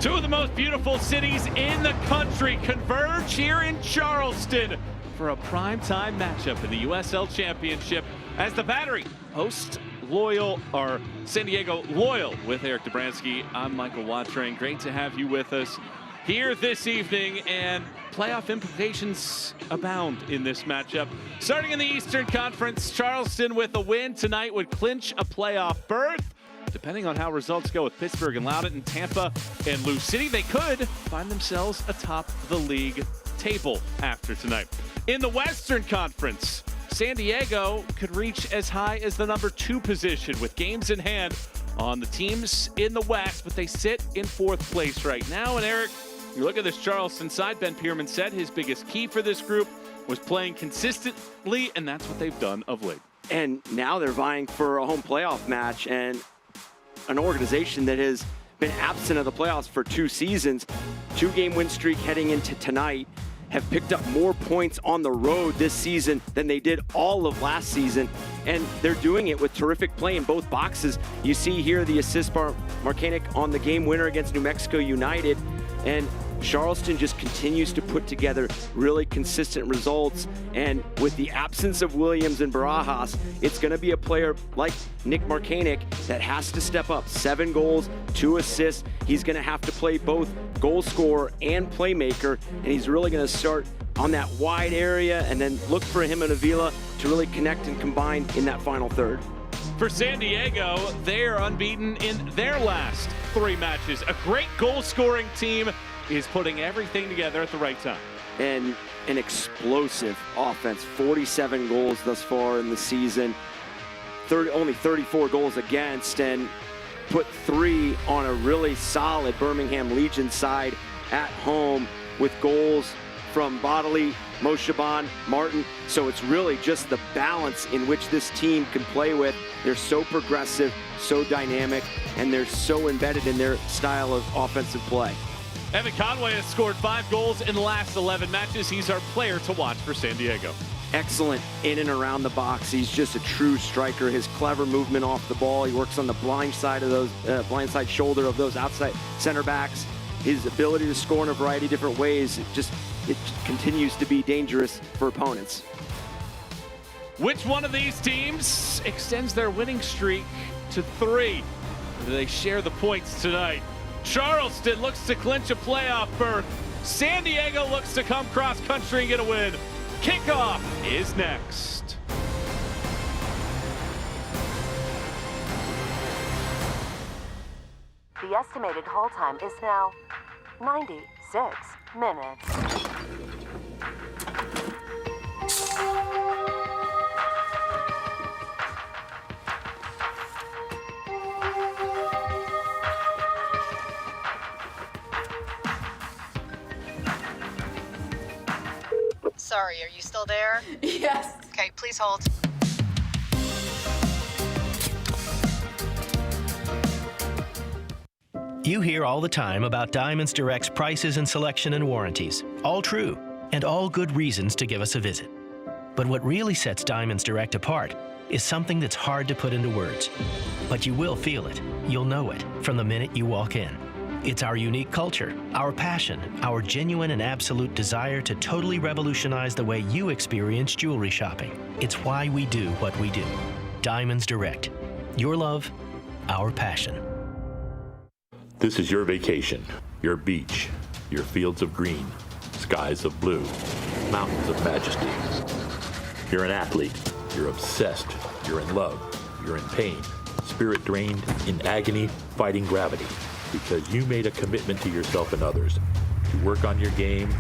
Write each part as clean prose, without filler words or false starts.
Two of the most beautiful cities in the country converge here in Charleston for a primetime matchup in the USL Championship as the Battery hosts San Diego Loyal with Eric Dobransky. I'm Michael Watrain. Great to have you with us here this evening, and playoff implications abound in this matchup. Starting in the Eastern Conference, Charleston with a win tonight would clinch a playoff berth. Depending on how results go with Pittsburgh and Loudoun, Tampa and Lou City, they could find themselves atop the league table after tonight. In the Western Conference, San Diego could reach as high as the number 2 position with games in hand on the teams in the West, but they sit in 4th place right now. And Eric, you look at this Charleston side, Ben Pierman said his biggest key for this group was playing consistently, and that's what they've done of late. And now they're vying for a home playoff match, and an organization that has been absent of the playoffs for 2 seasons, 2-game win streak heading into tonight, have picked up more points on the road this season than they did all of last season. And they're doing it with terrific play in both boxes. You see here the assist by Marcanic on the game winner against New Mexico United. And Charleston just continues to put together really consistent results. And with the absence of Williams and Barajas, it's going to be a player like Nick Marcanic that has to step up. 7 goals, 2 assists. He's going to have to play both goal scorer and playmaker. And he's really going to start on that wide area and then look for him and Avila to really connect and combine in that final third. For San Diego, they are unbeaten in their last 3 matches. A great goal-scoring team is putting everything together at the right time. And an explosive offense. 47 goals thus far in the season. Only 34 goals against, and put 3 on a really solid Birmingham Legion side at home with goals from Bodley, Moshaban, Martin. So it's really just the balance in which this team can play with. They're so progressive, so dynamic, and they're so embedded in their style of offensive play. Evan Conway has scored 5 goals in the last 11 matches. He's our player to watch for San Diego. Excellent in and around the box. He's just a true striker. His clever movement off the ball. He works on the blind side of those, blind side shoulder of those outside center backs. His ability to score in a variety of different ways, it continues to be dangerous for opponents. Which one of these teams extends their winning streak to 3? They share the points tonight. Charleston looks to clinch a playoff berth. San Diego looks to come cross-country and get a win. Kickoff is next. The estimated hold time is now 96 minutes. Sorry, are you still there? Yes. Okay, please hold. You hear all the time about Diamonds Direct's prices and selection and warranties. All true, and all good reasons to give us a visit. But what really sets Diamonds Direct apart is something that's hard to put into words. But you will feel it. You'll know it from the minute you walk in. It's our unique culture, our passion, our genuine and absolute desire to totally revolutionize the way you experience jewelry shopping. It's why we do what we do. Diamonds Direct. Your love, our passion. This is your vacation, your beach, your fields of green, skies of blue, mountains of majesty. You're an athlete, you're obsessed, you're in love, you're in pain, spirit drained, in agony, fighting gravity, because you made a commitment to yourself and others to work on your game,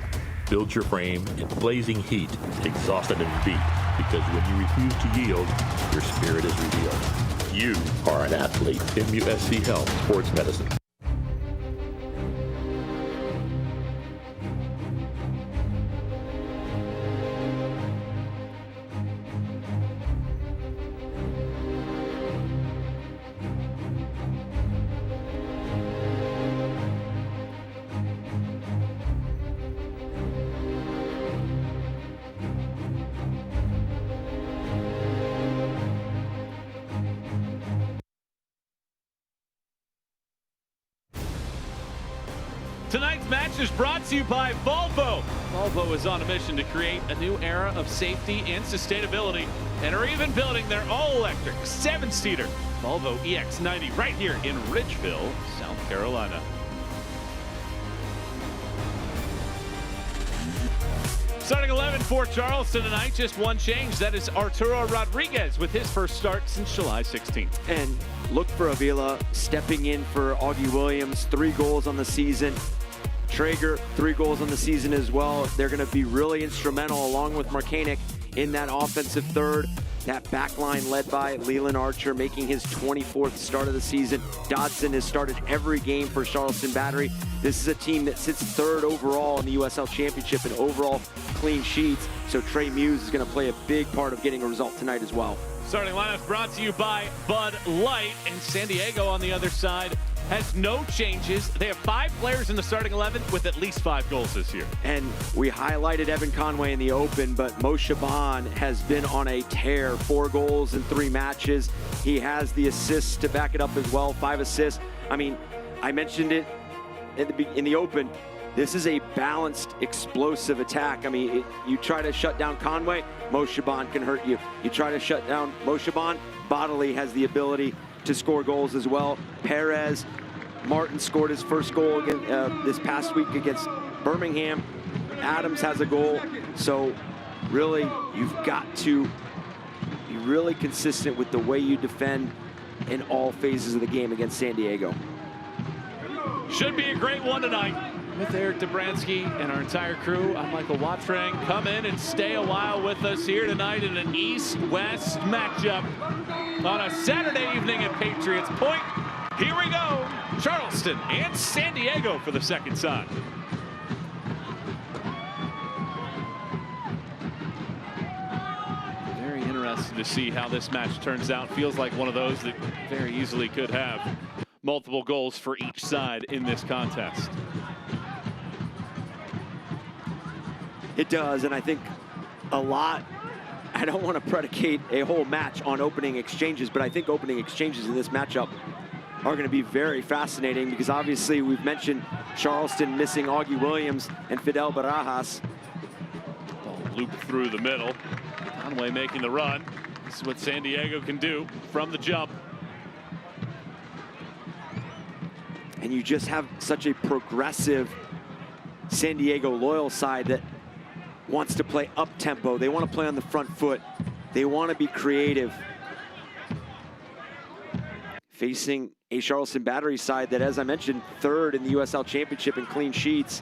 build your frame in blazing heat, exhausted and beat, because when you refuse to yield, your spirit is revealed. You are an athlete. MUSC Health Sports Medicine. match is brought to you by Volvo. Volvo is on a mission to create a new era of safety and sustainability, and are even building their all-electric 7-seater Volvo EX90 right here in Ridgeville, South Carolina. Starting 11 for Charleston tonight, just one change. That is Arturo Rodriguez with his first start since July 16th. And look for Avila stepping in for Augie Williams, 3 goals on the season. Traeger, 3 goals on the season as well. They're going to be really instrumental along with Markanek in that offensive third. That back line led by Leland Archer making his 24th start of the season. Dodson has started every game for Charleston Battery. This is a team that sits 3rd overall in the USL Championship in overall clean sheets. So Trey Muse is going to play a big part of getting a result tonight as well. Starting lineup brought to you by Bud Light, and San Diego on the other side has no changes. They have 5 players in the starting 11 with at least 5 goals this year. And we highlighted Evan Conway in the open, but Mo Shaban has been on a tear. 4 goals in 3 matches. He has the assists to back it up as well, 5 assists. I mean, I mentioned it in the open. This is a balanced, explosive attack. I mean, you try to shut down Conway, Mo Shaban can hurt you. You try to shut down Mo Shaban, Bodily has the ability to score goals as well. Perez, Martin scored his first goal again, this past week against Birmingham. Adams has a goal. So really, you've got to be really consistent with the way you defend in all phases of the game against San Diego. Should be a great one tonight. With Eric Dobransky and our entire crew, I'm Michael Watrang. Come in and stay a while with us here tonight in an East-West matchup on a Saturday evening at Patriots Point. Here we go, Charleston and San Diego for the second time. Very interested to see how this match turns out. Feels like one of those that very easily could have multiple goals for each side in this contest. It does, and I think a lot, I don't want to predicate a whole match on opening exchanges, but I think opening exchanges in this matchup are going to be very fascinating because obviously we've mentioned Charleston missing Augie Williams and Fidel Barajas. Ball looped through the middle. Conway making the run. This is what San Diego can do from the jump. And you just have such a progressive San Diego Loyal side that wants to play up-tempo. They want to play on the front foot. They want to be creative. Facing a Charleston Battery side that, as I mentioned, 3rd in the USL Championship in clean sheets.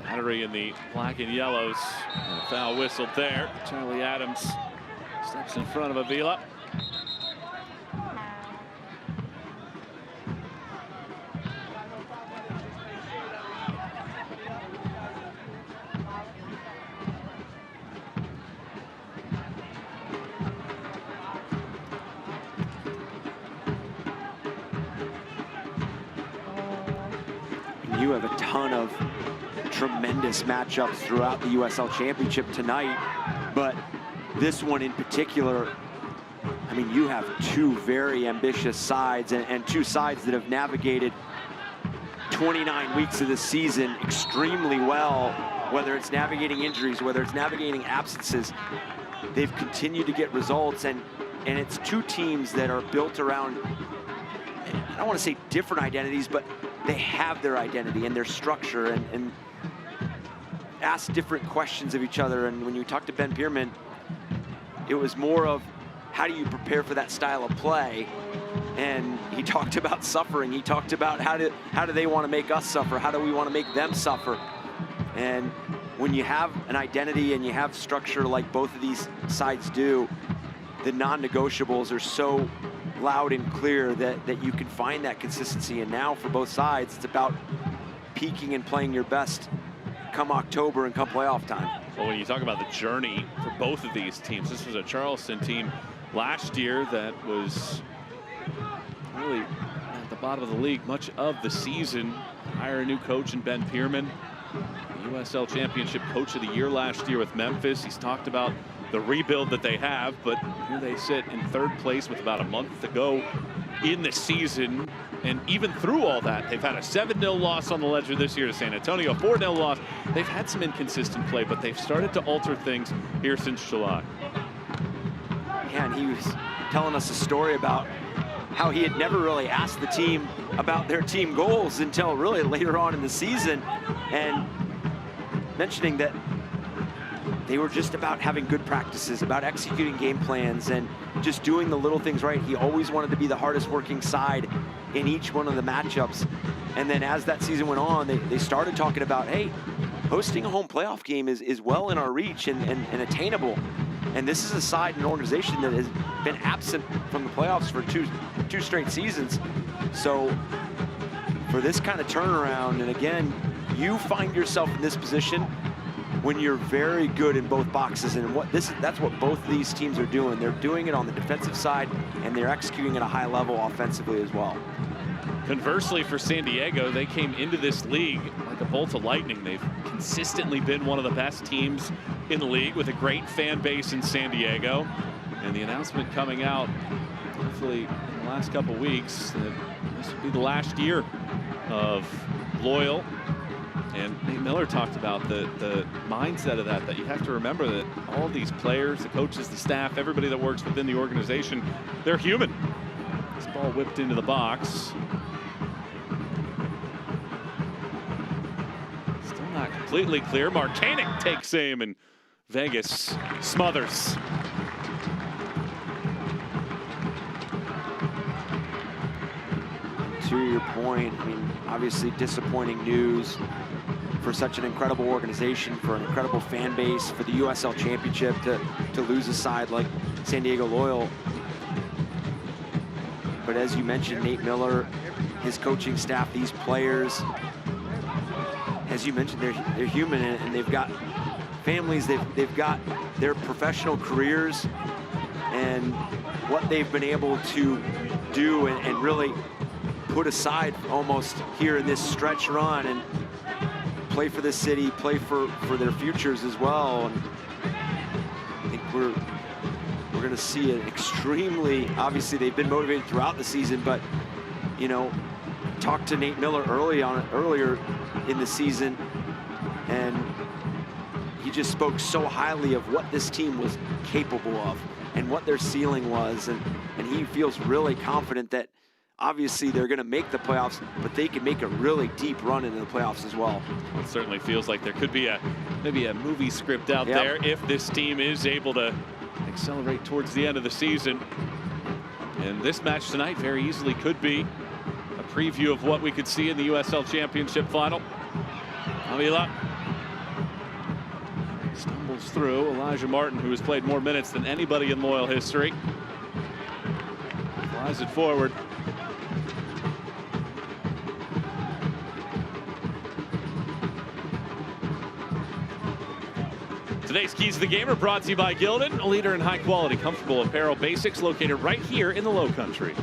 Battery in the black and yellows. And a foul whistled there. Charlie Adams steps in front of Avila. You have a ton of tremendous matchups throughout the USL Championship tonight, but this one in particular, I mean, you have 2 very ambitious sides and 2 sides that have navigated 29 weeks of the season extremely well, whether it's navigating injuries, whether it's navigating absences. They've continued to get results, and it's 2 teams that are built around, I don't want to say different identities, but they have their identity and their structure and ask different questions of each other. And when you talk to Ben Pierman, it was more of how do you prepare for that style of play? And he talked about suffering. He talked about how do they want to make us suffer? How do we want to make them suffer? And when you have an identity and you have structure like both of these sides do, the non-negotiables are so loud and clear that you can find that consistency. And now for both sides, it's about peaking and playing your best come October and come playoff time. Well, when you talk about the journey for both of these teams, this was a Charleston team last year that was really at the bottom of the league much of the season. Hire a new coach in Ben Pierman, the USL Championship Coach of the Year last year with Memphis. He's talked about the rebuild that they have, but here they sit in 3rd place with about a month to go in the season. And even through all that, they've had a 7-0 loss on the ledger this year to San Antonio, 4-0 loss. They've had some inconsistent play, but they've started to alter things here since July. Yeah, and he was telling us a story about how he had never really asked the team about their team goals until really later on in the season, and mentioning that they were just about having good practices, about executing game plans, and just doing the little things right. He always wanted to be the hardest working side in each one of the matchups. And then as that season went on, they started talking about, hey, hosting a home playoff game is well in our reach and attainable. And this is a side and an organization that has been absent from the playoffs for two straight seasons. So for this kind of turnaround, and again, you find yourself in this position when you're very good in both boxes, and that's what both these teams are doing. They're doing it on the defensive side, and they're executing at a high level offensively as well. Conversely, for San Diego, they came into this league like a bolt of lightning. They've consistently been one of the best teams in the league with a great fan base in San Diego. And the announcement coming out, hopefully in the last couple weeks, that this will be the last year of Loyal. And Nate Miller talked about the mindset of that you have to remember that all these players, the coaches, the staff, everybody that works within the organization, they're human. This ball whipped into the box. Still not completely clear. Markanek takes aim, and Vegas smothers. To your point, I mean, obviously disappointing news for such an incredible organization, for an incredible fan base, for the USL Championship to lose a side like San Diego Loyal. But as you mentioned, Nate Miller, his coaching staff, these players, as you mentioned, they're human, and they've got families, they've got their professional careers, and what they've been able to do and really put aside almost here in this stretch run and play for this city, play for their futures as well. And I think we're going to see an extremely, obviously they've been motivated throughout the season, but you know, talked to Nate Miller earlier in the season, and he just spoke so highly of what this team was capable of and what their ceiling was, and he feels really confident that obviously they're going to make the playoffs, but they can make a really deep run into the playoffs as well. It certainly feels like there could be maybe a movie script out there if this team is able to accelerate towards the end of the season. And this match tonight very easily could be a preview of what we could see in the USL Championship final. Avila stumbles through. Elijah Martin, who has played more minutes than anybody in Loyal history, flies it forward. Today's Keys to the Game are brought to you by Gildan, a leader in high-quality, comfortable apparel basics located right here in the Low Country.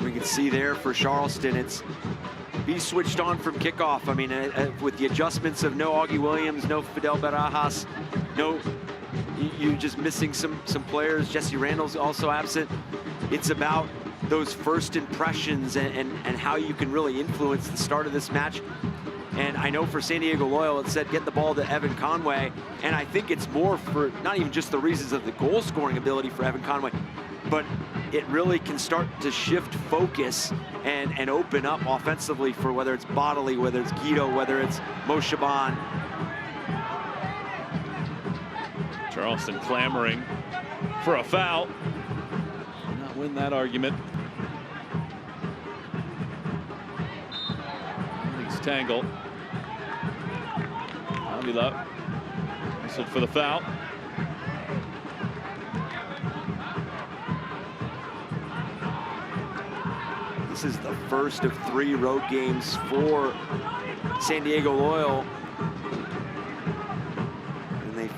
We can see there for Charleston, it's be switched on from kickoff. I mean, with the adjustments of no Augie Williams, no Fidel Barajas, no, you just missing some players. Jesse Randall's also absent. It's about those first impressions and how you can really influence the start of this match. And I know for San Diego Loyal, it said get the ball to Evan Conway. And I think it's more for not even just the reasons of the goal scoring ability for Evan Conway, but it really can start to shift focus and open up offensively for whether it's Bodley, whether it's Guido, whether it's Moshaban. Charleston clamoring for a foul. Did not win that argument. He's tangled. Avila whistled for the foul. This is the first of 3 road games for San Diego Loyal. And they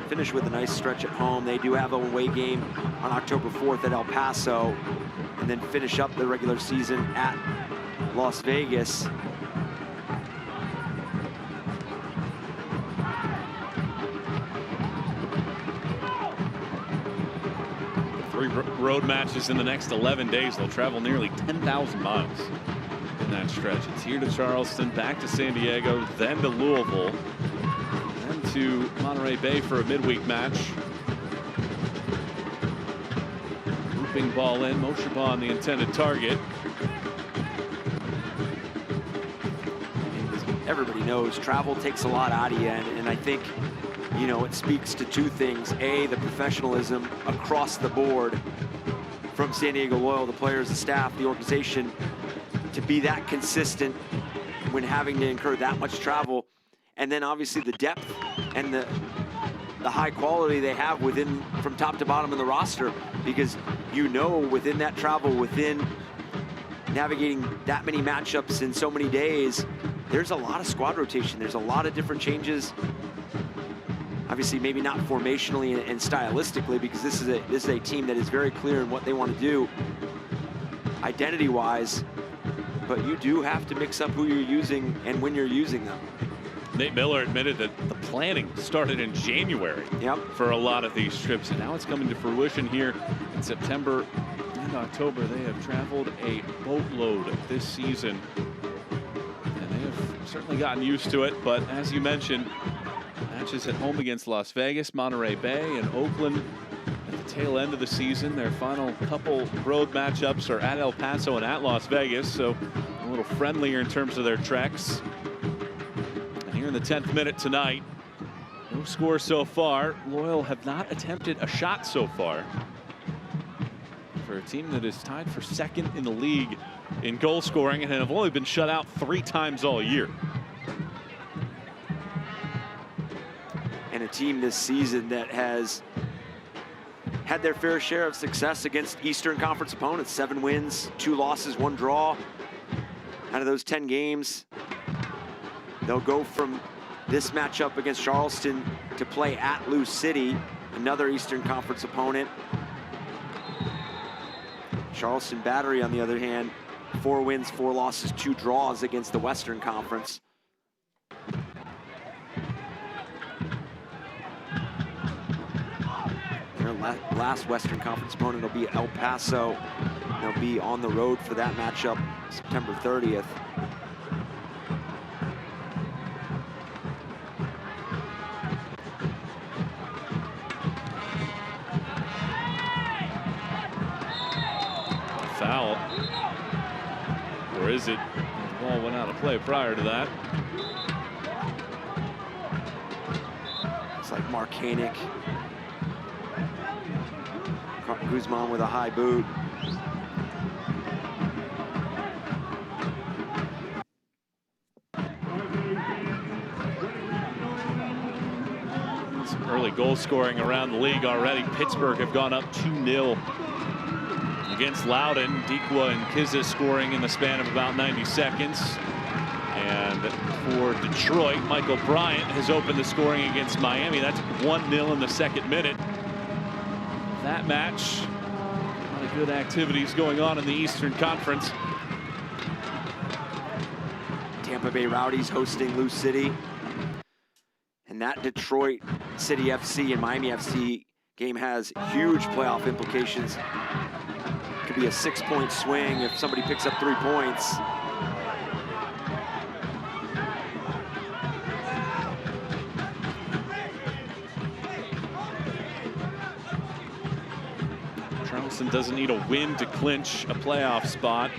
finish with a nice stretch at home. They do have an away game on October 4th at El Paso, and then finish up the regular season at Las Vegas. road matches in the next 11 days. They'll travel nearly 10,000 miles in that stretch. It's here to Charleston, back to San Diego, then to Louisville, then to Monterey Bay for a midweek match. Looping ball in, Moshe on the intended target. Everybody knows travel takes a lot out of you, and I think, you know, it speaks to two things. A, the professionalism across the board from San Diego Loyal, the players, the staff, the organization, to be that consistent when having to incur that much travel. And then obviously the depth and the high quality they have within, from top to bottom of the roster, because you know within that travel, within navigating that many matchups in so many days, there's a lot of squad rotation. There's a lot of different changes. Obviously, maybe not formationally and stylistically, because this is a team that is very clear in what they want to do identity-wise. But you do have to mix up who you're using and when you're using them. Nate Miller admitted that the planning started in January for a lot of these trips, and now it's coming to fruition here in September and October. They have traveled a boatload this season, and they have certainly gotten used to it. But as you mentioned, matches at home against Las Vegas, Monterey Bay, and Oakland at the tail end of the season. Their final couple road matchups are at El Paso and at Las Vegas, so a little friendlier in terms of their treks. Here in the 10th minute tonight, no score so far. Loyal have not attempted a shot so far for a team that is tied for second in the league in goal scoring and have only been shut out 3 times all year. And a team this season that has had their fair share of success against Eastern Conference opponents. 7 wins, 2 losses, 1 draw. Out of those 10 games, they'll go from this matchup against Charleston to play at Lou City, another Eastern Conference opponent. Charleston Battery, on the other hand, 4 wins, 4 losses, 2 draws against the Western Conference. Their last Western Conference opponent will be El Paso. They'll be on the road for that matchup September 30th. Foul. Or is it? The ball went out of play prior to that. It's like Mark Hanick. Guzman with a high boot. Some early goal scoring around the league already. Pittsburgh have gone up 2-0 against Loudoun. Dikwa and Kizza scoring in the span of about 90 seconds. And for Detroit, Michael Bryant has opened the scoring against Miami. That's 1-0 in the 2nd minute. That match, a lot of good activities going on in the Eastern Conference. Tampa Bay Rowdies hosting Lou City. And that Detroit City FC and Miami FC game has huge playoff implications. Could be a 6-point swing if somebody picks up 3 points. Charleston doesn't need a win to clinch a playoff spot.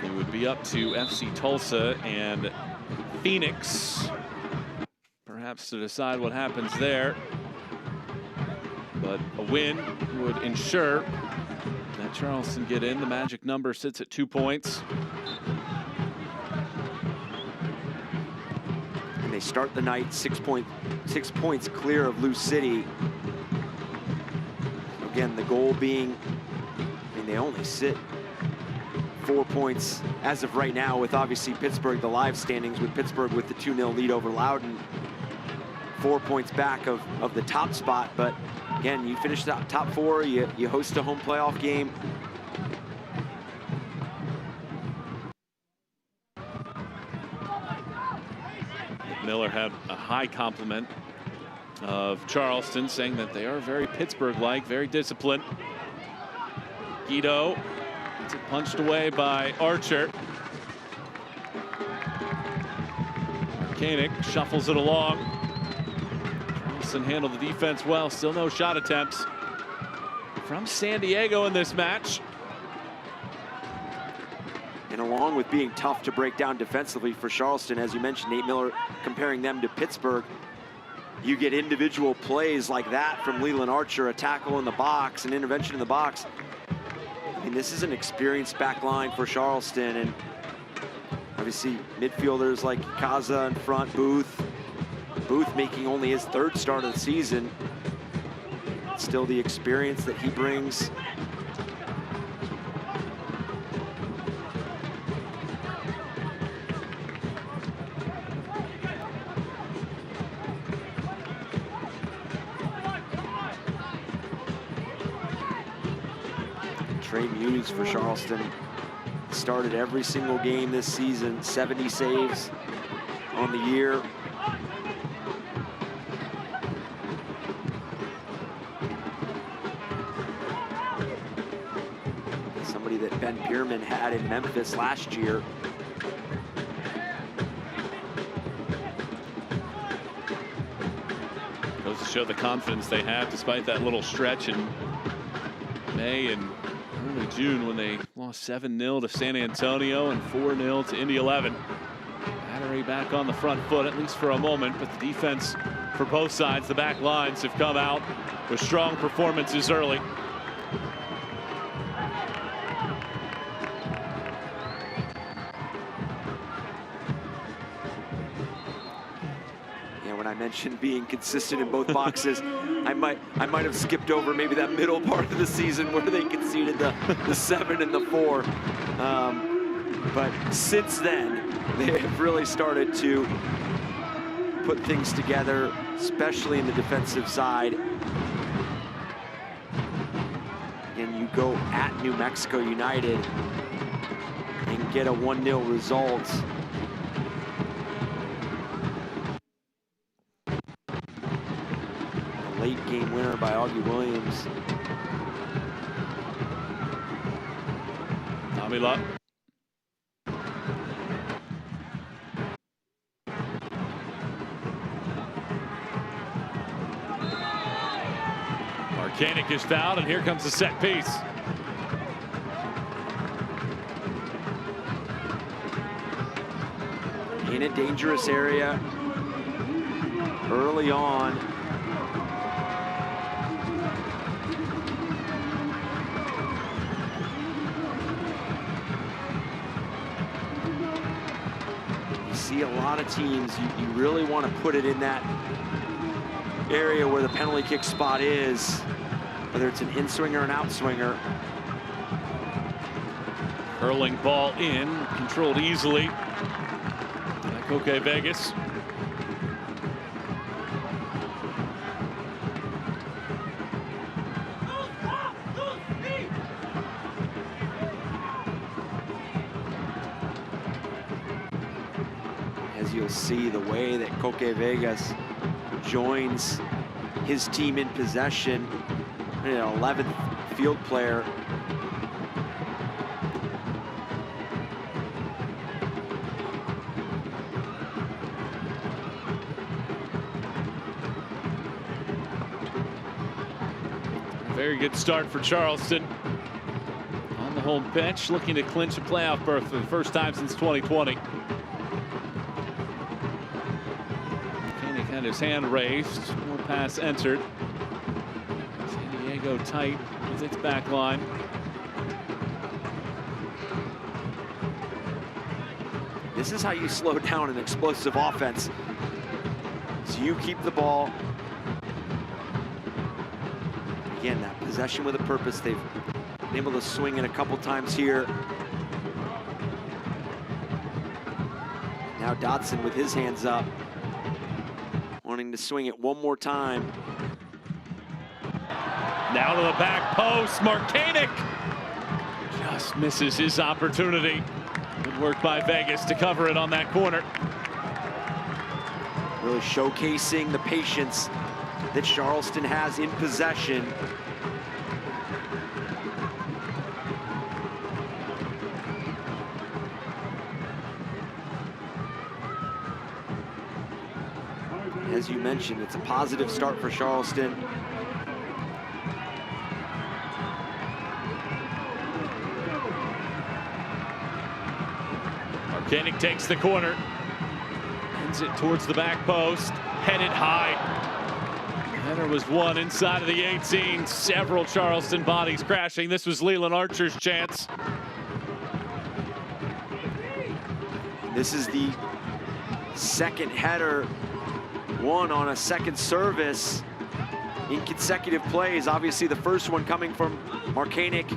It would be up to FC Tulsa and Phoenix, perhaps, to decide what happens there. But a win would ensure that Charleston get in. The magic number sits at 2 points. And they start the night 6 points clear of Lou City. Again, the goal being, I mean, they only sit 4 points as of right now, with obviously Pittsburgh, the live standings, with Pittsburgh with the 2-0 lead over Loudoun, 4 points back of the top spot. But again, you finish the top 4, you host a home playoff game. Miller had a high compliment of Charleston, saying that they are very Pittsburgh-like, very disciplined. Guido gets it punched away by Archer. Koenig shuffles it along. Charleston handled the defense well. Still no shot attempts from San Diego in this match. And along with being tough to break down defensively for Charleston, as you mentioned, Nate Miller comparing them to Pittsburgh, you get individual plays like that from Leland Archer, a tackle in the box, an intervention in the box. I mean, this is an experienced back line for Charleston, and obviously midfielders like Kaza in front, Booth making only his 3rd start of the season. Still the experience that he brings. Trey Muse for Charleston started every single game this season, 70 saves on the year. Somebody that Ben Pierman had in Memphis last year. Goes to show the confidence they have despite that little stretch in May and early June when they lost 7-0 to San Antonio and 4-0 to Indy 11. Battery back on the front foot, at least for a moment, but the defense for both sides, the back lines, have come out with strong performances early. Yeah, when I mentioned being consistent in both boxes, I might have skipped over maybe that middle part of the season where they conceded the 7 and the 4. But since then, they have really started to put things together, especially in the defensive side. And you go at New Mexico United and get a 1-0 result. A late game winner by Augie Williams. Tommy Luck. Koenig is fouled, and here comes the set piece. In a dangerous area early on. You see a lot of teams, you really want to put it in that area where the penalty kick spot is, whether it's an in-swinger or an out-swinger. Curling ball in, controlled easily by Koke Vegas. As you'll see, the way that Koke Vegas joins his team in possession, an 11th field player. A very good start for Charleston. On the home bench, looking to clinch a playoff berth for the first time since 2020. Had his hand raised, no pass entered. San Diego tight with its back line. This is how you slow down an explosive offense. So you keep the ball. Again, that possession with a purpose. They've been able to swing it a couple times here. Now Dotson with his hands up, wanting to swing it one more time. Now to the back post, Mark Koenig just misses his opportunity. Good work by Vegas to cover it on that corner. Really showcasing the patience that Charleston has in possession. As you mentioned, it's a positive start for Charleston. Koenig takes the corner, ends it towards the back post, headed high. Header was won inside of the 18. Several Charleston bodies crashing. This was Leland Archer's chance. This is the second header won on a second service in consecutive plays. Obviously, the first one coming from Markanik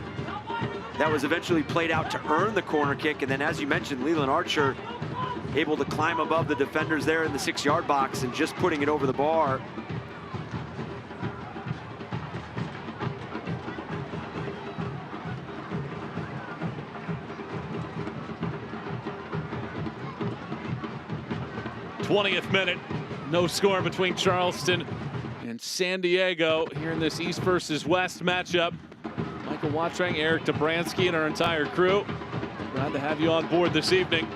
that was eventually played out to earn the corner kick. And then, as you mentioned, Leland Archer able to climb above the defenders there in the 6-yard box and just putting it over the bar. th minute, no score between Charleston and San Diego here in this East versus West matchup. Michael Watrang, Eric Dobransky, and our entire crew, glad to have you on board this evening.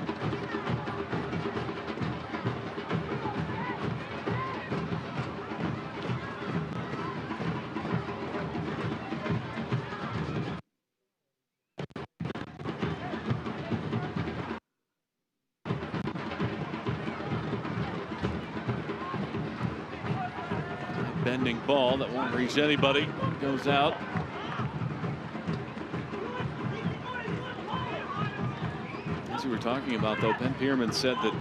Bending ball that won't reach anybody, goes out. As we were talking about, though, Ben Pierman said that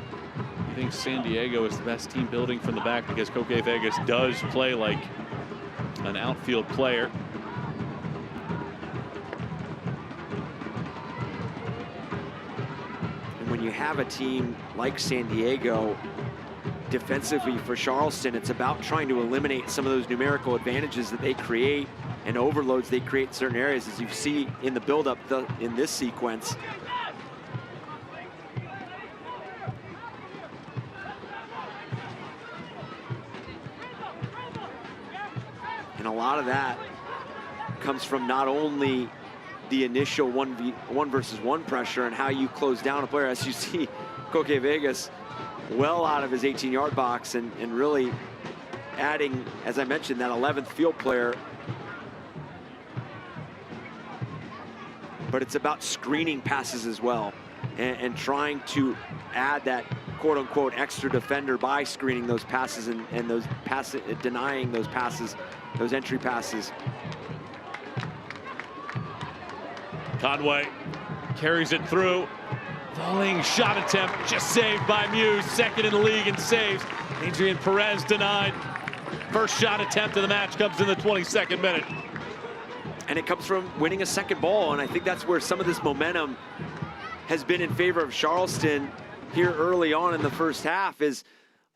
he thinks San Diego is the best team building from the back because Koke Vegas does play like an outfield player. And when you have a team like San Diego, defensively for Charleston, it's about trying to eliminate some of those numerical advantages that they create and overloads they create in certain areas, as you see in the buildup in this sequence. And a lot of that comes from not only the initial 1 versus 1 pressure and how you close down a player, as you see Koke Vegas well out of his 18-yard box and really adding, as I mentioned, that 11th field player. But it's about screening passes as well and trying to add that quote-unquote extra defender by screening those passes and those passes, denying those passes, those entry passes. Conway carries it through. Volleying shot attempt, just saved by Muse, second in the league in saves. Adrian Perez denied. First shot attempt of the match comes in the 22nd minute. And it comes from winning a second ball, and I think that's where some of this momentum has been in favor of Charleston here early on in the first half, is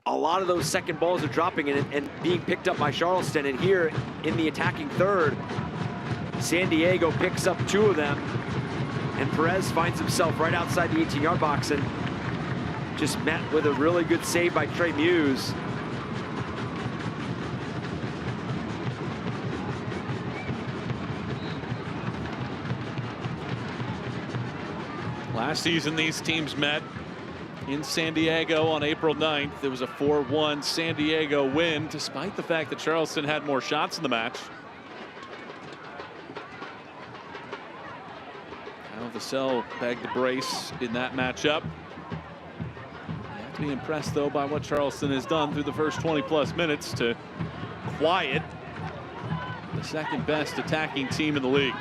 a lot of those second balls are dropping and being picked up by Charleston. And here in the attacking third, San Diego picks up 2 of them. And Perez finds himself right outside the 18-yard box and just met with a really good save by Trey Muse. Last season, these teams met in San Diego on April 9th. There was a 4-1 San Diego win, despite the fact that Charleston had more shots in the match. Vassell begged the brace in that matchup. You have to be impressed, though, by what Charleston has done through the first 20-plus minutes to quiet the second best attacking team in the league.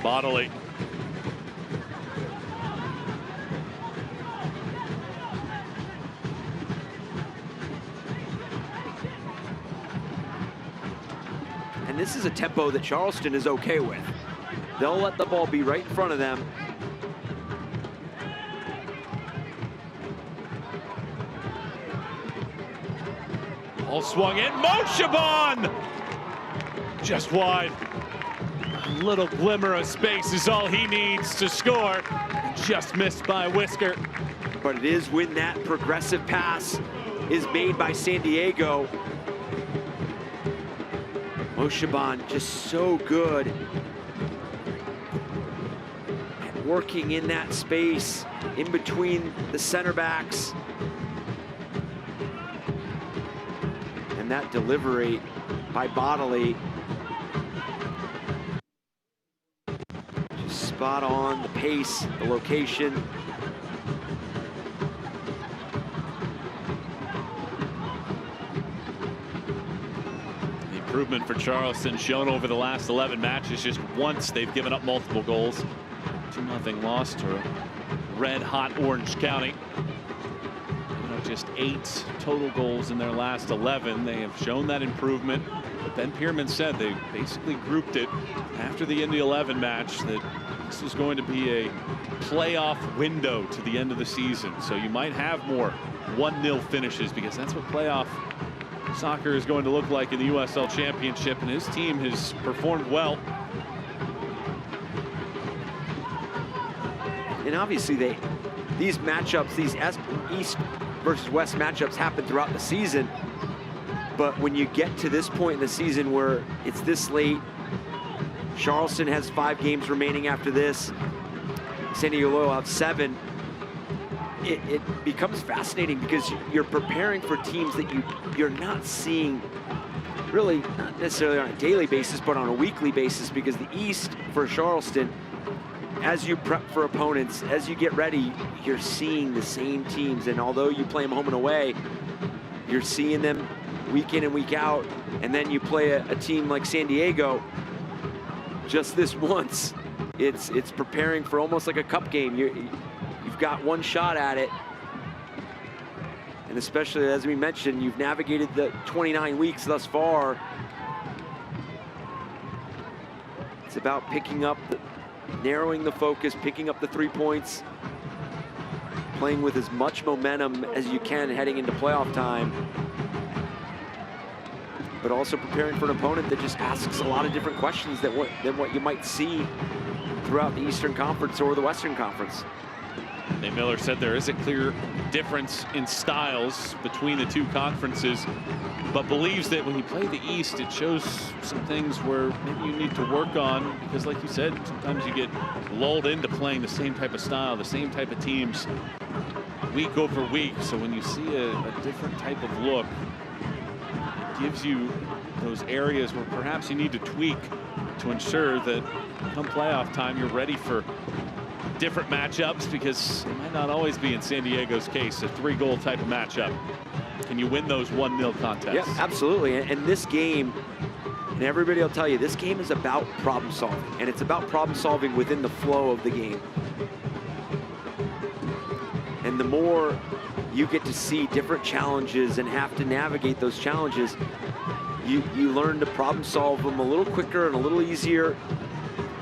Bodily. And this is a tempo that Charleston is okay with. They'll let the ball be right in front of them. Ball swung in, Moshaban! Just wide. A little glimmer of space is all he needs to score. Just missed by Whisker. But it is when that progressive pass is made by San Diego. Moshaban just so good at working in that space in between the center backs. And that delivery by Bodley, just spot on, the pace, the location. The improvement for Charleston shown over the last 11 matches. Just once they've given up multiple goals. 2-0 loss to a red-hot Orange County. Just 8 total goals in their last 11. They have shown that improvement. But Ben Pierman said they basically grouped it after the Indy 11 match that this was going to be a playoff window to the end of the season. So you might have more 1-0 finishes because that's what playoff soccer is going to look like in the USL Championship. And his team has performed well. And obviously these matchups, these East versus West matchups happen throughout the season. But when you get to this point in the season where it's this late, Charleston has 5 games remaining after this, San Diego Loyal have 7, it becomes fascinating because you're preparing for teams that you're not seeing really, not necessarily on a daily basis, but on a weekly basis, because the East for Charleston, as you prep for opponents, as you get ready, you're seeing the same teams. And although you play them home and away, you're seeing them week in and week out. And then you play a team like San Diego just this once. It's preparing for almost like a cup game. You've got one shot at it. And especially, as we mentioned, you've navigated the 29 weeks thus far. It's about picking up narrowing the focus, picking up the 3 points, playing with as much momentum as you can heading into playoff time, but also preparing for an opponent that just asks a lot of different questions than what you might see throughout the Eastern Conference or the Western Conference. Nate Miller said there is a clear difference in styles between the two conferences, but believes that when you play the East, it shows some things where maybe you need to work on, because like you said, sometimes you get lulled into playing the same type of style, the same type of teams week over week. So when you see a different type of look, it gives you those areas where perhaps you need to tweak to ensure that come playoff time, you're ready for different matchups, because it might not always be in San Diego's case a 3-goal type of matchup. Can you win those 1-0 contests? Yeah, absolutely. And this game, and everybody will tell you, this game is about problem solving, and it's about problem solving within the flow of the game. And the more you get to see different challenges and have to navigate those challenges, you learn to problem solve them a little quicker and a little easier.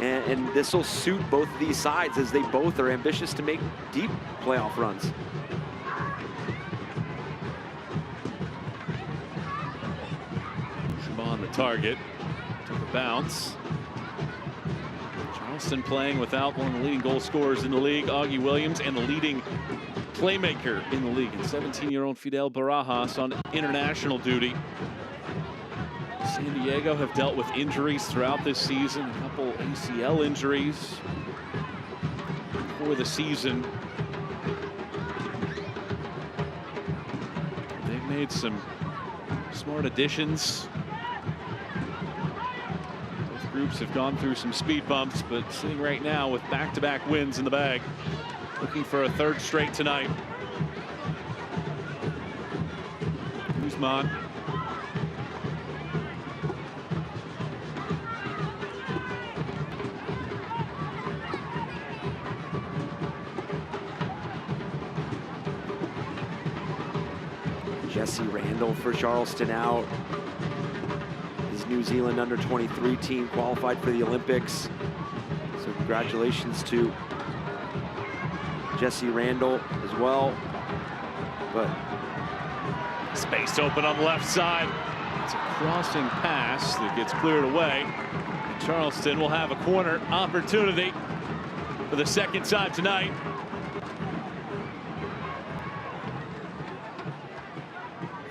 And this will suit both of these sides as they both are ambitious to make deep playoff runs. Shabon the target, took a bounce. Charleston playing without one of the leading goal scorers in the league, Augie Williams, and the leading playmaker in the league, and 17-year-old Fidel Barajas on international duty. San Diego have dealt with injuries throughout this season, a couple ACL injuries for the season. They've made some smart additions. Both groups have gone through some speed bumps, but sitting right now with back-to-back wins in the bag, looking for a 3rd straight tonight. Guzman. Jesse Randall for Charleston out. His New Zealand under-23 team qualified for the Olympics. So congratulations to Jesse Randall as well. But Space open on the left side. It's a crossing pass that gets cleared away. And Charleston will have a corner opportunity for the second time tonight.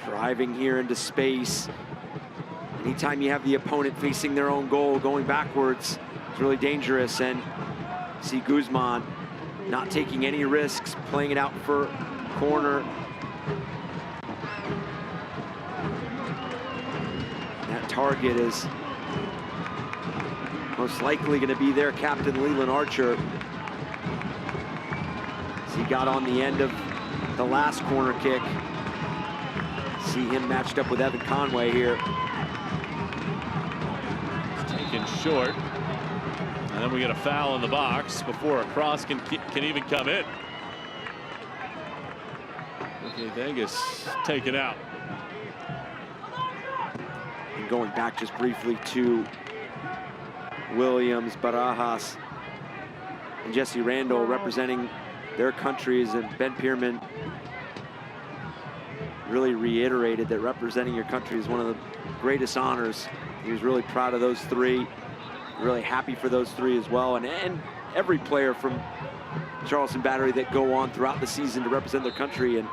Driving here into space. Anytime you have the opponent facing their own goal, going backwards, it's really dangerous. And see Guzman not taking any risks, playing it out for corner. That target is most likely going to be their captain, Leland Archer. As he got on the end of the last corner kick. See him matched up with Evan Conway here. It's taken short. And then we get a foul in the box before a cross can even come in. Okay, Vegas taken out. And going back just briefly to Williams, Barajas, and Jesse Randall representing their countries, and Ben Pierman really reiterated that representing your country is one of the greatest honors. He was really proud of those three, really happy for those three as well, and every player from Charleston Battery that go on throughout the season to represent their country. And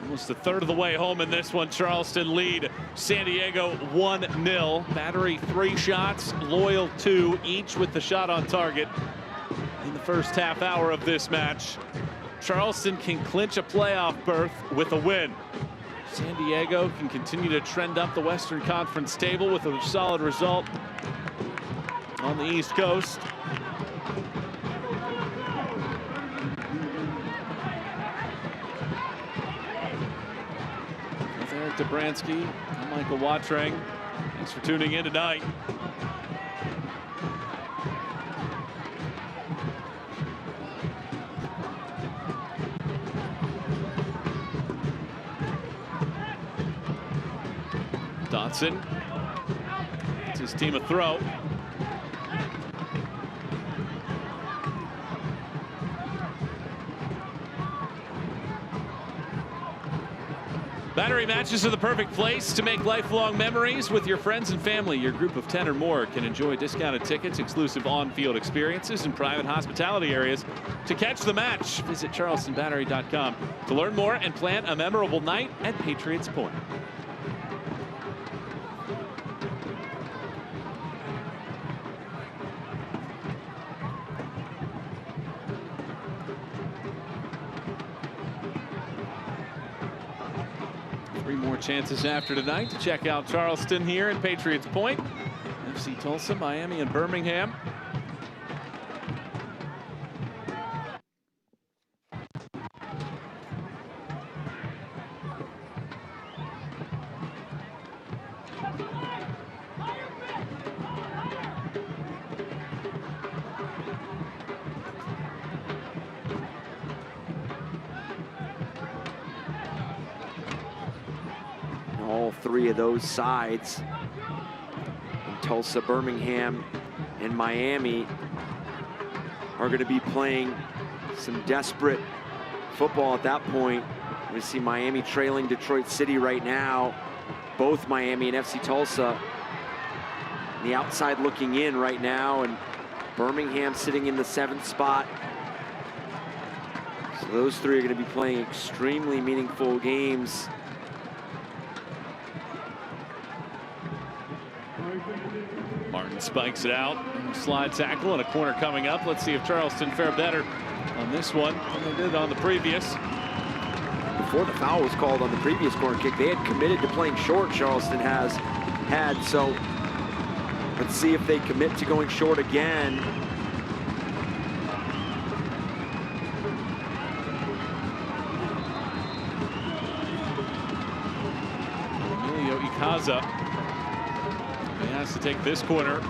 almost a third of the way home in this one. Charleston lead San Diego 1-0. Battery 3 shots, Loyal 2, each with the shot on target in the first half hour of this match. Charleston can clinch a playoff berth with a win. San Diego can continue to trend up the Western Conference table with a solid result on the East Coast. Eric Dobransky, I'm Michael Watrang. Thanks for tuning in tonight. Dotson. It's his team a throw. Battery matches are the perfect place to make lifelong memories with your friends and family. Your group of 10 or more can enjoy discounted tickets, exclusive on-field experiences, and private hospitality areas. To catch the match, visit charlestonbattery.com to learn more and plan a memorable night at Patriots Point. Three more chances after tonight to check out Charleston here at Patriots Point. FC Tulsa, Miami, and Birmingham. all three of those sides, in Tulsa, Birmingham, and Miami, are going to be playing some desperate football at that point. We see Miami trailing Detroit City right now. Both Miami and FC Tulsa on the outside looking in right now, and Birmingham sitting in the 7th spot. So those three are going to be playing extremely meaningful games. Martin spikes it out. Slide tackle and a corner coming up. Let's see if Charleston fare better on this one than they did on the previous. Before the foul was called on the previous corner kick, they had committed to playing short, Charleston has had. So let's see if they commit to going short again. Emilio Icaza, he has to take this corner.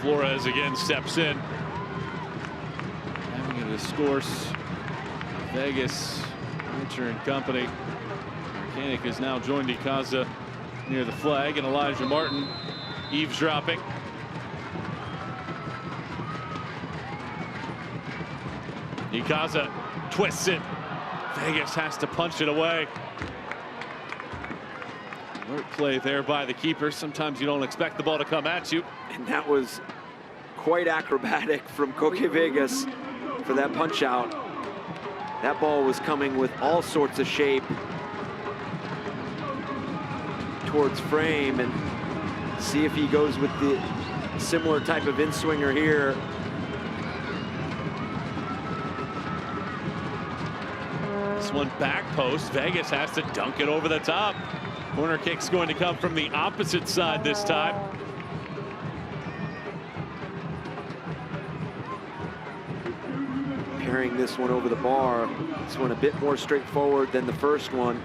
Flores again steps in. Having to discourse Vegas, Winter and company. Mechanic has now joined Ikaza near the flag, and Elijah Martin eavesdropping. Ikaza twists it. Vegas has to punch it away. Alert play there by the keeper. Sometimes you don't expect the ball to come at you. And that was quite acrobatic from Koke Vegas for that punch out. That ball was coming with all sorts of shape towards frame, and see if he goes with the similar type of in-swinger here. This one back post. Vegas has to dunk it over the top. Corner kick's going to come from the opposite side this time. Carrying this one over the bar. This one a bit more straightforward than the first one.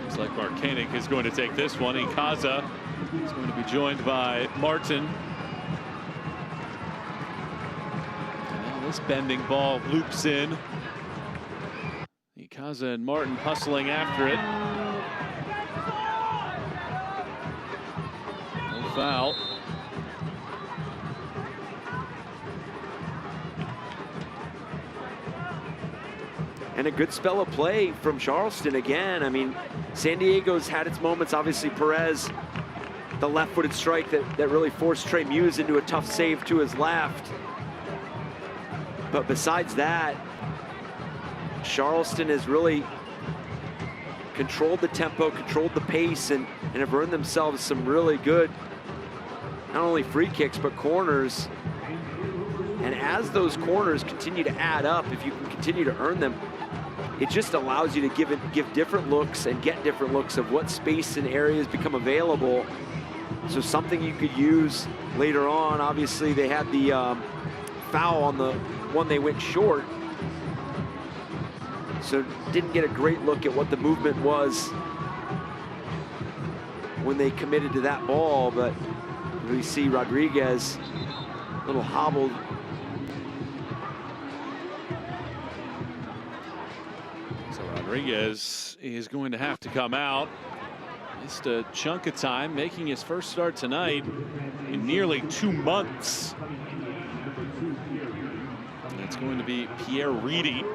Looks like Marcanic is going to take this one. Ikaza is going to be joined by Martin. And now this bending ball loops in. Ikaza and Martin hustling after it. No foul. And a good spell of play from Charleston again. I mean, San Diego's had its moments. Obviously, Perez, the left-footed strike that really forced Trey Muse into a tough save to his left. But besides that, Charleston has really controlled the tempo, controlled the pace, and have earned themselves some really good, not only free kicks, but corners. And as those corners continue to add up, if you can continue to earn them, it just allows you to give different looks and get different looks of what space and areas become available. So something you could use later on. Obviously, they had the foul on the one they went short. So didn't get a great look at what the movement was when they committed to that ball, but we see Rodriguez a little hobbled. Rodriguez is going to have to come out. Missed a chunk of time, making his first start tonight in nearly 2 months. It's going to be Pierre Reedy.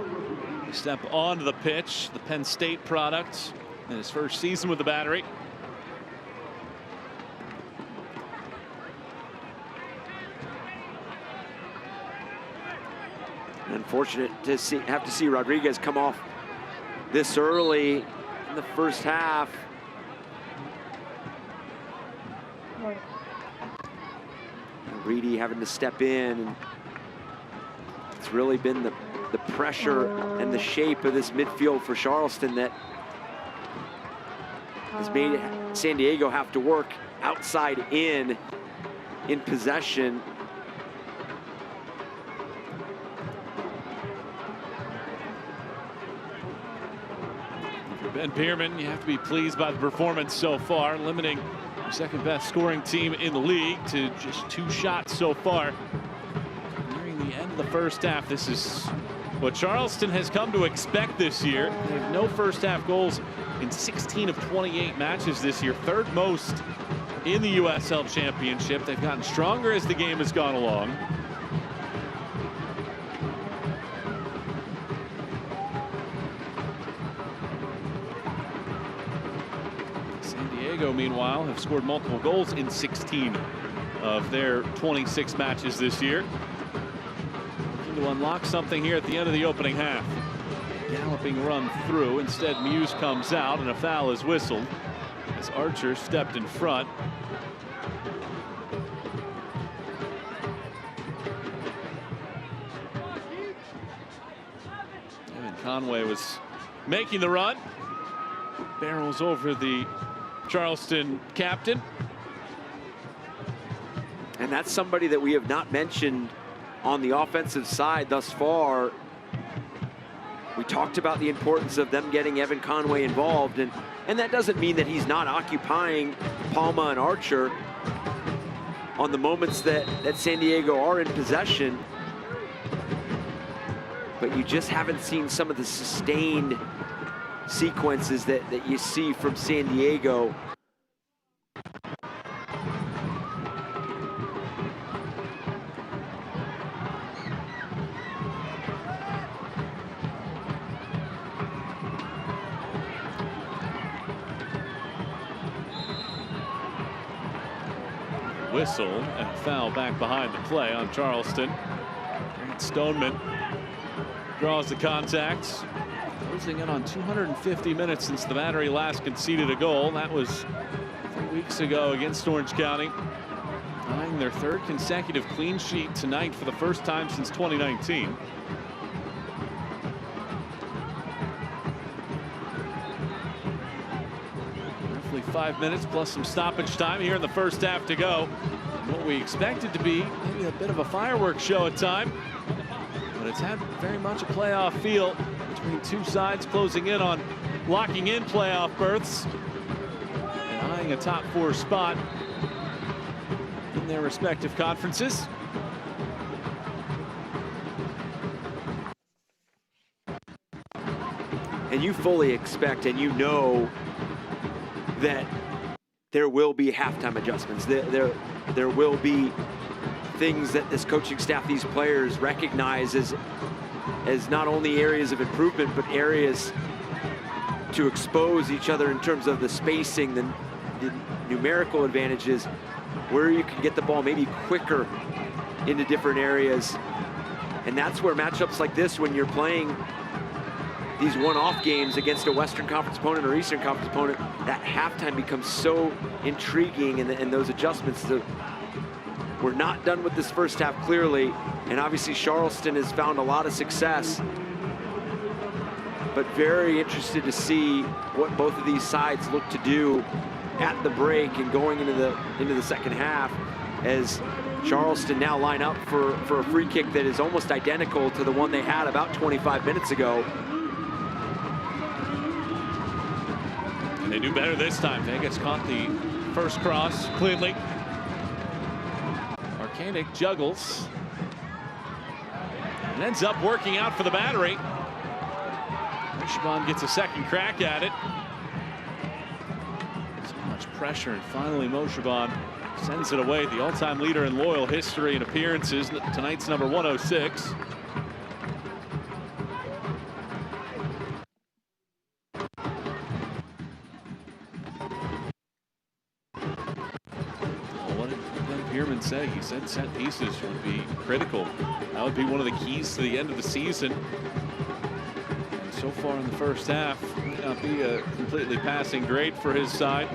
Step onto the pitch, the Penn State product in his first season with the Battery. Unfortunate to have to see Rodriguez come off this early in the first half. Reedy having to step in, and it's really been the pressure and the shape of this midfield for Charleston that has made San Diego have to work outside in possession. Ben Pierman, you have to be pleased by the performance so far, limiting the second best scoring team in the league to just 2 shots so far. Nearing the end of the first half, this is what Charleston has come to expect this year. They have no first half goals in 16 of 28 matches this year, 3rd most in the USL Championship. They've gotten stronger as the game has gone along. Meanwhile, have scored multiple goals in 16 of their 26 matches this year. Looking to unlock something here at the end of the opening half. Galloping run through. Instead, Muse comes out and a foul is whistled as Archer stepped in front. Evan Conway was making the run. Barrels over the Charleston captain. And that's somebody that we have not mentioned on the offensive side thus far. We talked about the importance of them getting Evan Conway involved, and that doesn't mean that he's not occupying Palma and Archer on the moments that San Diego are in possession. But you just haven't seen some of the sustained sequences that you see from San Diego. Whistle and a foul back behind the play on Charleston. Grant Stoneman draws the contact. Closing in on 250 minutes since the Battery last conceded a goal. That was 3 weeks ago against Orange County. Tying their third consecutive clean sheet tonight for the first time since 2019. Roughly 5 minutes plus some stoppage time here in the first half to go. What we expected to be maybe a bit of a fireworks show at time, but it's had very much a playoff feel between two sides closing in on locking in playoff berths and eyeing a top 4 spot in their respective conferences. And you fully expect, and you know that there will be halftime adjustments. There will be things that this coaching staff, these players recognize as not only areas of improvement, but areas to expose each other in terms of the spacing, the numerical advantages, where you can get the ball maybe quicker into different areas. And that's where matchups like this, when you're playing these one-off games against a Western Conference opponent or Eastern Conference opponent, that halftime becomes so intriguing, and those adjustments. We're not done with this first half, clearly, and obviously Charleston has found a lot of success, but very interested to see what both of these sides look to do at the break and going into the second half, as Charleston now line up for a free kick that is almost identical to the one they had about 25 minutes ago. They do better this time. Vegas caught the first cross cleanly. Arcanic juggles and ends up working out for the Battery. Moshaban gets a second crack at it. So much pressure, and finally Moshaban sends it away. The all-time leader in Loyal history and appearances. Tonight's number 106. Said he said set pieces would be critical. That would be one of the keys to the end of the season. And so far in the first half, may not be a completely passing grade for his side.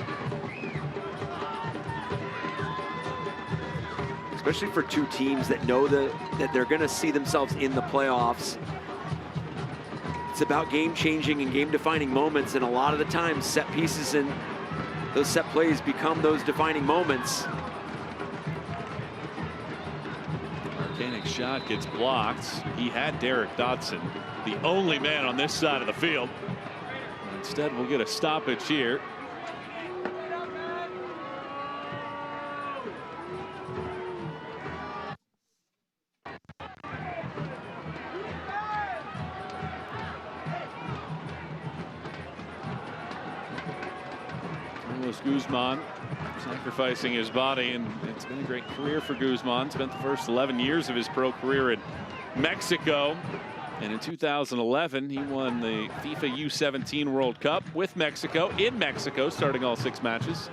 Especially for two teams that know that they're going to see themselves in the playoffs. It's about game-changing and game-defining moments, and a lot of the times set pieces and those set plays become those defining moments. Arcanic shot gets blocked. He had Derek Dodson, the only man on this side of the field. Instead, we'll get a stoppage here. Carlos Guzman sacrificing his body, and it's been a great career for Guzman. Spent the first 11 years of his pro career in Mexico, and in 2011 he won the FIFA U17 World Cup with Mexico, in Mexico, starting all 6 matches.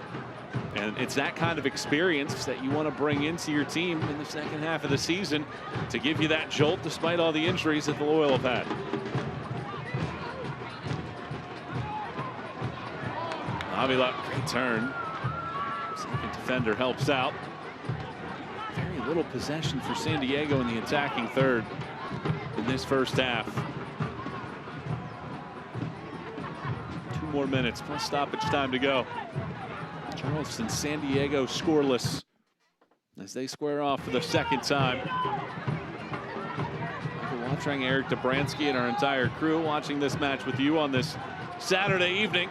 And it's that kind of experience that you want to bring into your team in the second half of the season to give you that jolt despite all the injuries that the Loyal have had. Avila, great turn. Second defender helps out. Very little possession for San Diego in the attacking third in this first half. 2 more minutes plus stoppage time to go. Charleston, San Diego scoreless as they square off for the second time. Michael Featuring Eric Dobransky and our entire crew watching this match with you on this Saturday evening.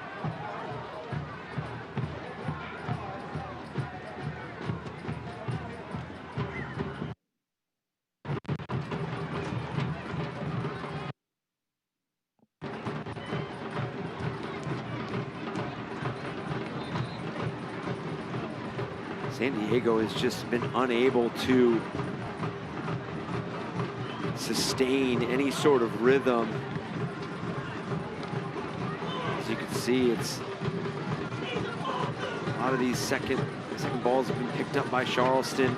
San Diego has just been unable to sustain any sort of rhythm. As you can see, it's a lot of these second balls have been picked up by Charleston.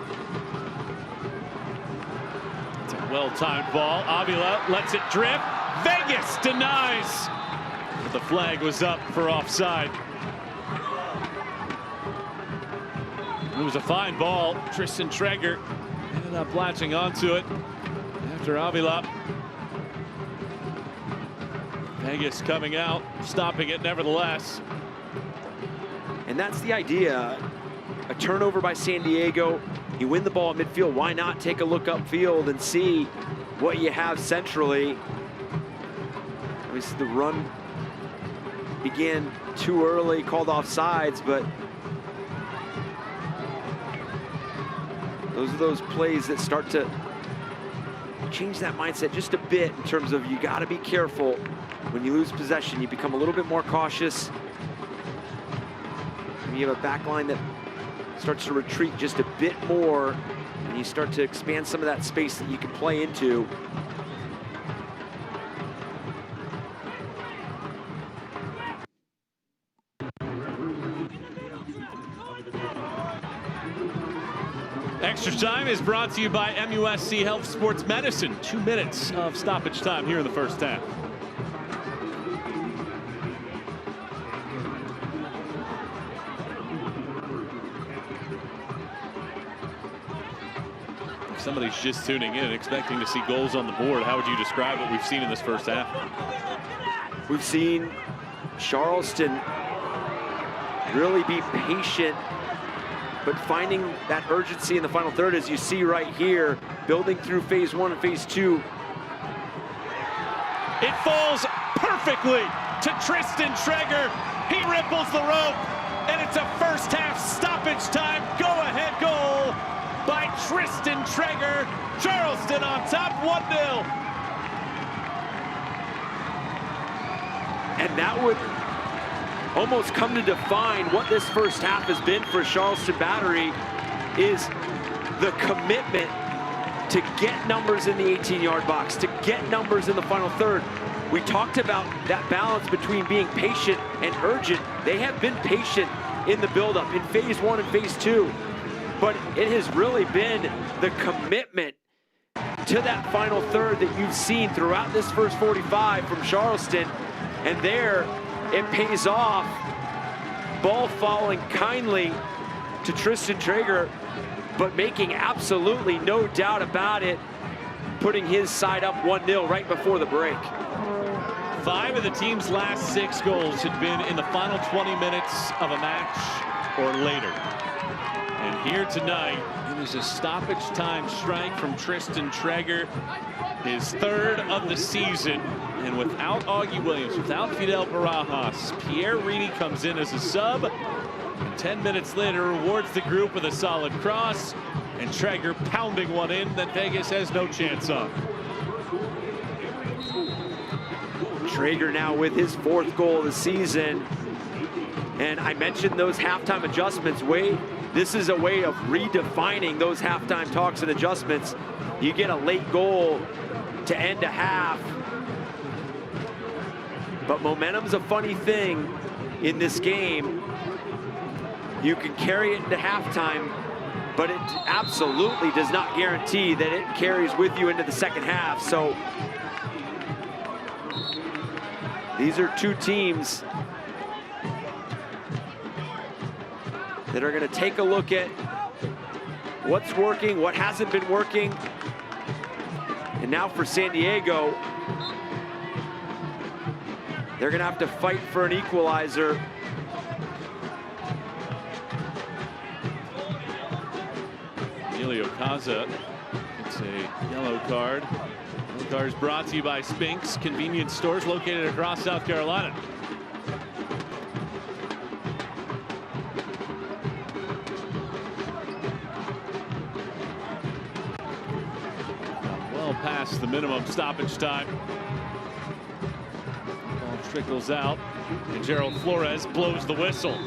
It's a well-timed ball. Avila lets it drift. Vegas denies. But the flag was up for offside. It was a fine ball. Tristan Traeger ended up latching onto it after Avila. Vegas coming out, stopping it nevertheless. And that's the idea. A turnover by San Diego. You win the ball at midfield. Why not take a look upfield and see what you have centrally? Obviously, the run began too early, called offsides, but those are those plays that start to change that mindset just a bit in terms of you got to be careful. When you lose possession, you become a little bit more cautious. When you have a back line that starts to retreat just a bit more, and you start to expand some of that space that you can play into. Extra time is brought to you by MUSC Health Sports Medicine. 2 minutes of stoppage time here in the first half. If somebody's just tuning in and expecting to see goals on the board, how would you describe what we've seen in this first half? We've seen Charleston really be patient, but finding that urgency in the final third, as you see right here, building through phase one and phase two. It falls perfectly to Tristan Traeger. He ripples the rope, and it's a first half stoppage time go-ahead goal by Tristan Traeger. Charleston on top, 1-0. And that would almost come to define what this first half has been for Charleston Battery, is the commitment to get numbers in the 18-yard box, to get numbers in the final third. We talked about that balance between being patient and urgent. They have been patient in the buildup in phase one and phase two, but it has really been the commitment to that final third that you've seen throughout this first 45 from Charleston, and there it pays off. Ball falling kindly to Tristan Traeger, but making absolutely no doubt about it, putting his side up 1-0 right before the break. 5 of the team's last 6 goals had been in the final 20 minutes of a match or later. And here tonight, it was a stoppage time strike from Tristan Traeger, his 3rd of the season. And without Augie Williams, without Fidel Barajas, Pierre Reedy comes in as a sub. And 10 minutes later, rewards the group with a solid cross. And Traeger pounding one in that Vegas has no chance on. Traeger now with his 4th goal of the season. And I mentioned those halftime adjustments. This is a way of redefining those halftime talks and adjustments. You get a late goal to end a half. But momentum's a funny thing in this game. You can carry it into halftime, but it absolutely does not guarantee that it carries with you into the second half. So these are 2 teams that are going to take a look at what's working, what hasn't been working. And now for San Diego, they're going to have to fight for an equalizer. Emilio Caza It's a yellow card. Yellow card is brought to you by Spink's convenience stores located across South Carolina. Well past the minimum stoppage time. Ball trickles out, and Gerald Flores blows the whistle.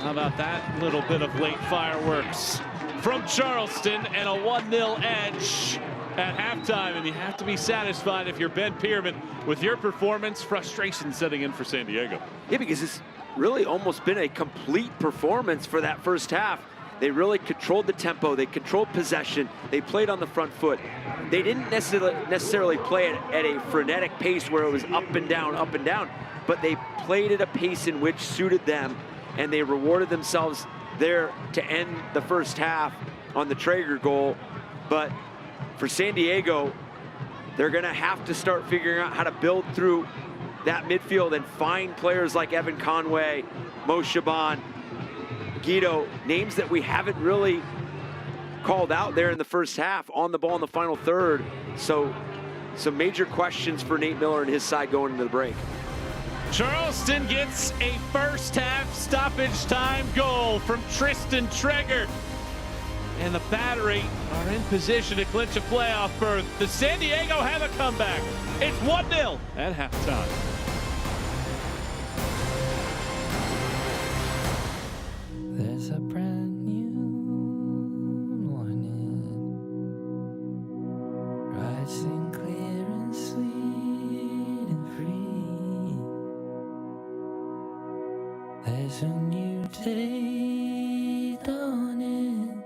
How about that little bit of late fireworks from Charleston, and a 1-0 edge at halftime, and you have to be satisfied if you're Ben Pierman with your performance. Frustration setting in for San Diego. Yeah, because it's really almost been a complete performance for that first half. They really controlled the tempo, they controlled possession, they played on the front foot. They didn't necessarily play it at a frenetic pace where it was up and down, but they played at a pace in which suited them, and they rewarded themselves there to end the first half on the Traeger goal. But for San Diego, they're gonna have to start figuring out how to build through that midfield and find players like Evan Conway, Mo Shaban, Guido, names that we haven't really called out there in the first half on the ball in the final third. So some major questions for Nate Miller and his side going into the break. Charleston gets a first half stoppage time goal from Tristan Traeger. And the Battery are in position to clinch a playoff berth. The San Diego have a comeback. It's 1-0 at halftime. There's a brand new morning, rising clear and sweet and free. There's a new day dawning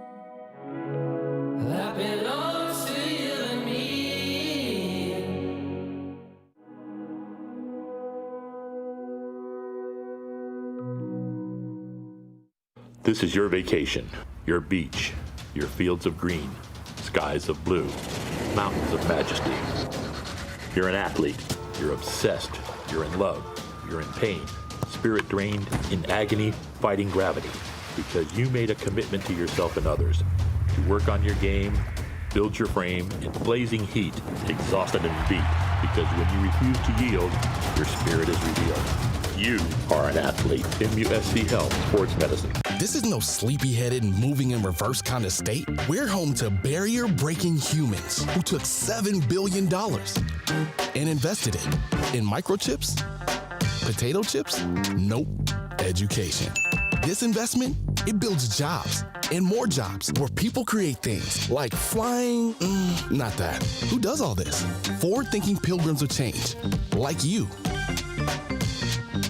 that belongs to you and me. This is your vacation, your beach, your fields of green, skies of blue, mountains of majesty. You're an athlete, you're obsessed, you're in love, you're in pain, spirit drained, in agony, fighting gravity, because you made a commitment to yourself and others to work on your game, build your frame in blazing heat, exhausted and beat, because when you refuse to yield, your spirit is revealed. You are an athlete. MUSC Health Sports Medicine. This is no sleepy-headed, moving in reverse kind of state. We're home to barrier-breaking humans who took $7 billion and invested it in microchips, potato chips, nope, education. This investment, it builds jobs and more jobs where people create things like flying, not that. Who does all this? Forward-thinking pilgrims of change, like you.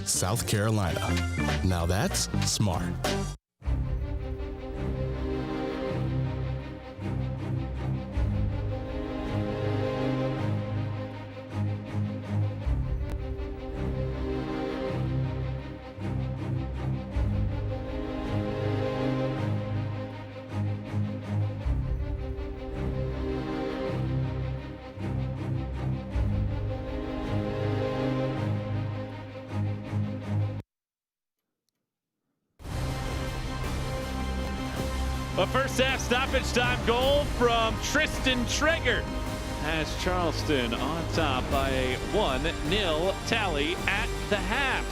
South Carolina. Now that's smart. A first half stoppage time goal from Tristan Traeger has Charleston on top by a 1-0 tally at the half.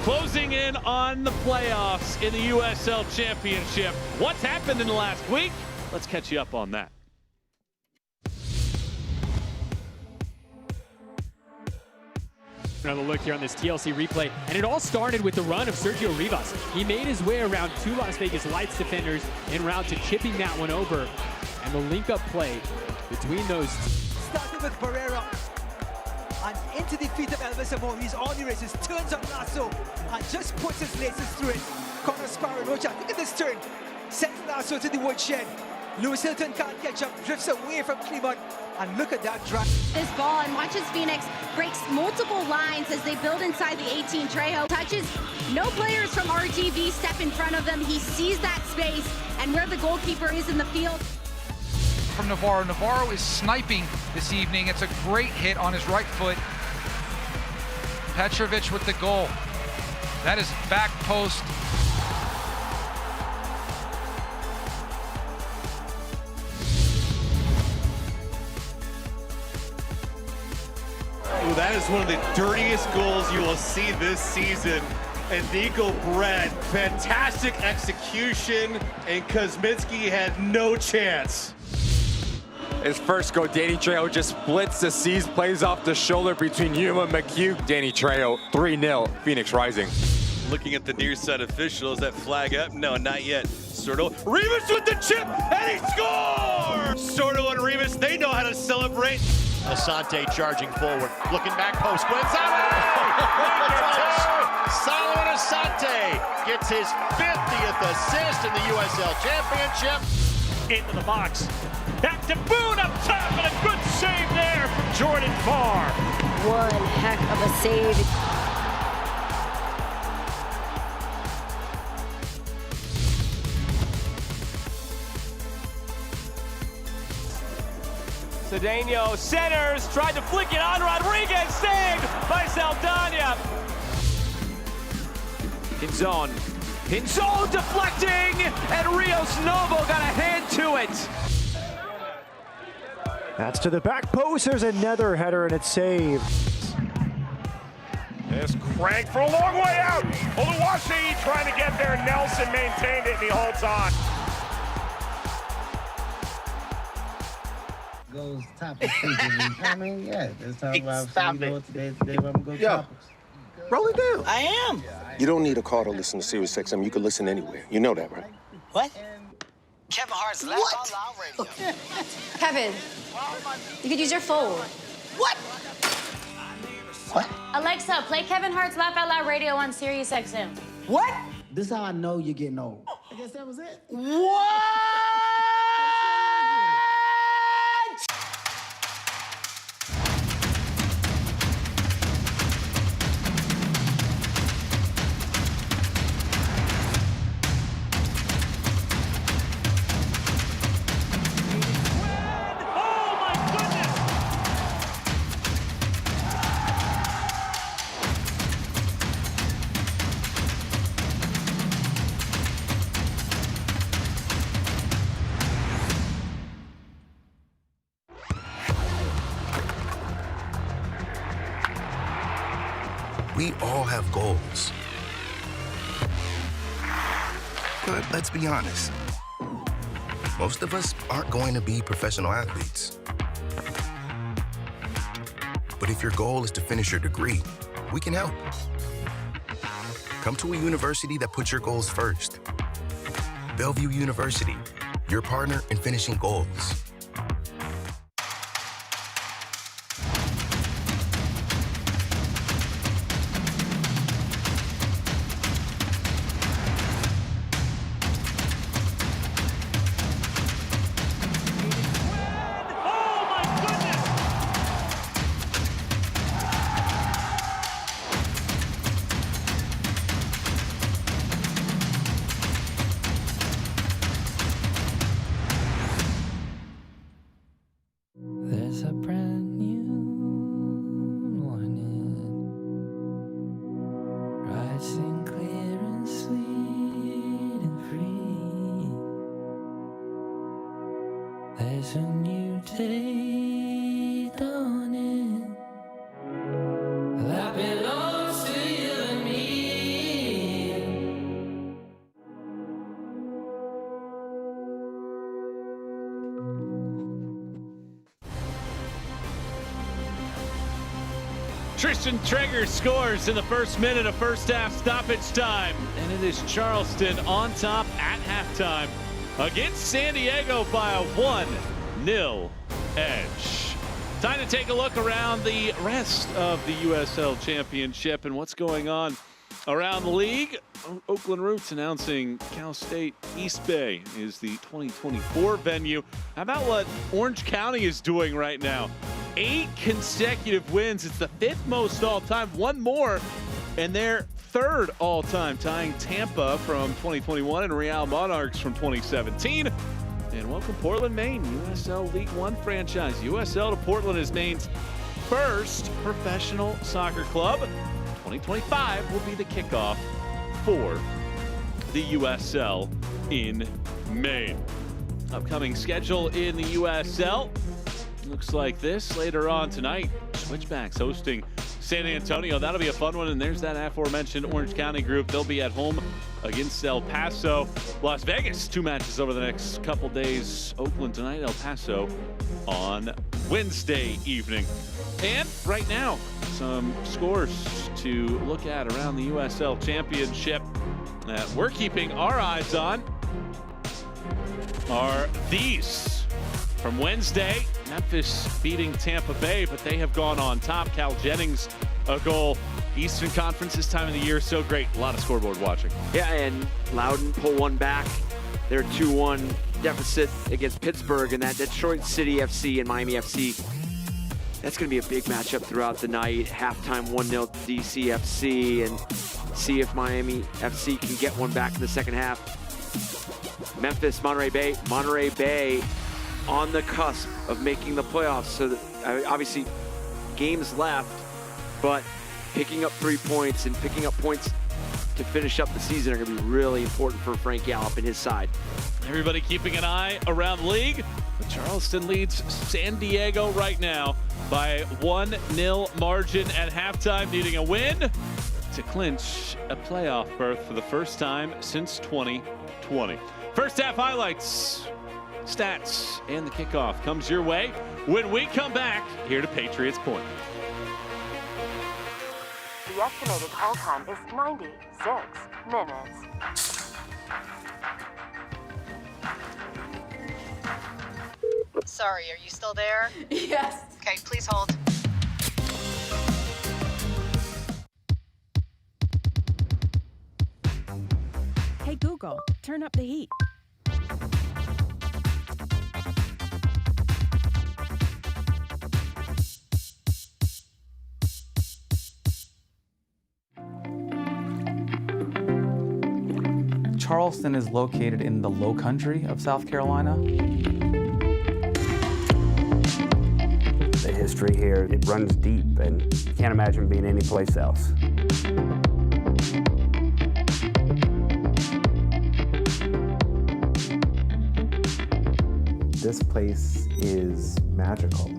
Closing in on the playoffs in the USL Championship. What's happened in the last week? Let's catch you up on that. Another look here on this TLC replay, and it all started with the run of Sergio Rivas. He made his way around two Las Vegas Lights defenders en route to chipping that one over, and the link-up play between those. Started with Barrera, and into the feet of Elvis Amor. He's on the races, turns on Lasso, and just puts his laces through it. Connor Sparrow, look at this turn. Sends Lasso to the woodshed. Lewis Hilton can't catch up, drifts away from Clemont, and look at that drive. This ball and watches Phoenix breaks multiple lines as they build inside the 18. Trejo touches, no players from RGV step in front of them. He sees that space and where the goalkeeper is in the field. From Navarro. Navarro is sniping this evening. It's a great hit on his right foot. Petrovic with the goal. That is back post. Ooh, that is one of the dirtiest goals you will see this season. And Nico Brett, fantastic execution, and Kuzminski had no chance. His first goal, Danny Trejo just splits the seas, plays off the shoulder between Yuma and McHugh. Danny Trejo, 3-0, Phoenix Rising. Looking at the near side officials, that flag up? No, not yet. Sordo, Rivas with the chip, and he scores! Sordo and Rivas, they know how to celebrate. Asante charging forward, looking back post, Gonzalez! Solomon Asante gets his 50th assist in the USL Championship. Into the box. Back to Boone up top, and a good save there from Jordan Farr. One heck of a save. Cedeno centers, tried to flick it on Rodriguez, saved by Saldana. Pinzon deflecting, and Rios Novo got a hand to it. That's to the back post. There's another header, and it's saved. This crank for a long way out. Oluwaseyi trying to get there. Nelson maintained it, and he holds on. Goes topic. I mean, yeah, this time today we're gonna go topics. Roll it down. I am. You don't need a car to listen to Sirius XM. You can listen anywhere. You know that, right? What? Kevin Hart's Laugh Out Loud Radio. Kevin, you could use your phone. What? What? Alexa, play Kevin Hart's Laugh Out Loud Radio on Sirius XM. What? This is how I know you're getting old. I guess that was it. What? We all have goals. But let's be honest, most of us aren't going to be professional athletes. But if your goal is to finish your degree, we can help. Come to a university that puts your goals first. Bellevue University, your partner in finishing goals. There's a brand new morning, rising clear and sweet and free. There's a new day dawning that belongs to you and me. Tristan Traeger scores in the first minute of first half stoppage time. And it is Charleston on top at halftime against San Diego by a 1-0 edge. Time to take a look around the rest of the USL Championship and what's going on around the league. Oakland Roots announcing Cal State East Bay is the 2024 venue. How about what Orange County is doing right now? 8 consecutive wins. It's the 5th most all-time. One more, and they're 3rd all-time, tying Tampa from 2021 and Real Monarchs from 2017. And welcome Portland, Maine, USL League One franchise. USL to Portland is Maine's first professional soccer club. 2025 will be the kickoff for the USL in Maine. Upcoming schedule in the USL looks like this. Later on tonight, Switchbacks hosting San Antonio. That'll be a fun one. And there's that aforementioned Orange County group. They'll be at home against El Paso. Las Vegas, 2 matches over the next couple days. Oakland tonight, El Paso on Wednesday evening. And right now, some scores to look at around the USL Championship that we're keeping our eyes on are these. From Wednesday, Memphis beating Tampa Bay, but they have gone on top. Cal Jennings, a goal. Eastern Conference this time of the year, so great. A lot of scoreboard watching. Yeah, and Loudoun pull one back. Their 2-1 deficit against Pittsburgh, and that Detroit City FC and Miami FC. That's going to be a big matchup throughout the night. Halftime 1-0 DCFC, and see if Miami FC can get one back in the second half. Memphis, Monterey Bay on the cusp of making the playoffs. So that, obviously games left, but picking up 3 points and picking up points to finish up the season are going to be really important for Frank Gallup and his side. Everybody keeping an eye around the league. Charleston leads San Diego right now by 1-0 margin at halftime, needing a win to clinch a playoff berth for the first time since 2020. First half highlights, stats, and the kickoff comes your way when we come back here to Patriots Point. The estimated call time is 96 minutes. Sorry, are you still there? Yes. Okay, please hold. Hey Google, turn up the heat. Charleston is located in the low country of South Carolina. The history here, it runs deep, and you can't imagine being anyplace else. This place is magical.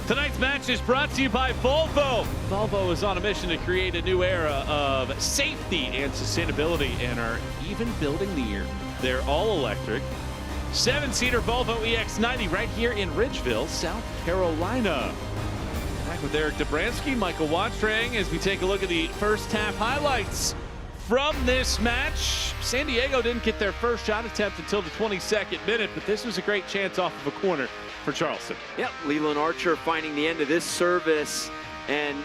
Tonight's match is brought to you by Volvo. Volvo is on a mission to create a new era of safety and sustainability and are even building their all-electric 7-seater Volvo EX90 right here in Ridgeville, South Carolina. Back with Eric Dobransky, Michael Wattrang as we take a look at the first half highlights from this match. San Diego didn't get their first shot attempt until the 22nd minute, but this was a great chance off of a corner for Charleston. Yep, Leland Archer finding the end of this service, and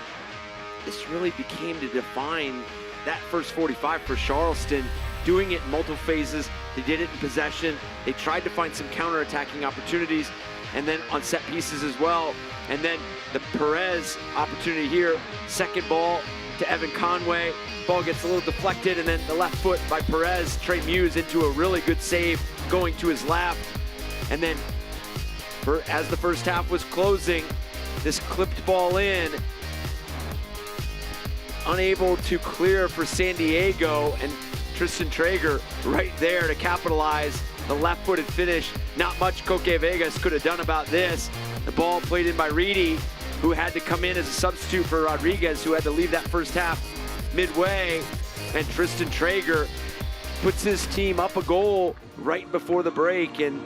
this really became to define that first 45 for Charleston, doing it in multiple phases. They did it in possession. They tried to find some counter-attacking opportunities, and then on set pieces as well. And then the Perez opportunity here, second ball to Evan Conway. Ball gets a little deflected, and then the left foot by Perez, Trey Muse into a really good save going to his left. And then as the first half was closing, this clipped ball in, unable to clear for San Diego, and Tristan Traeger right there to capitalize the left-footed finish. Not much Coque Vegas could have done about this. The ball played in by Reedy, who had to come in as a substitute for Rodriguez, who had to leave that first half midway. And Tristan Traeger puts his team up a goal right before the break, and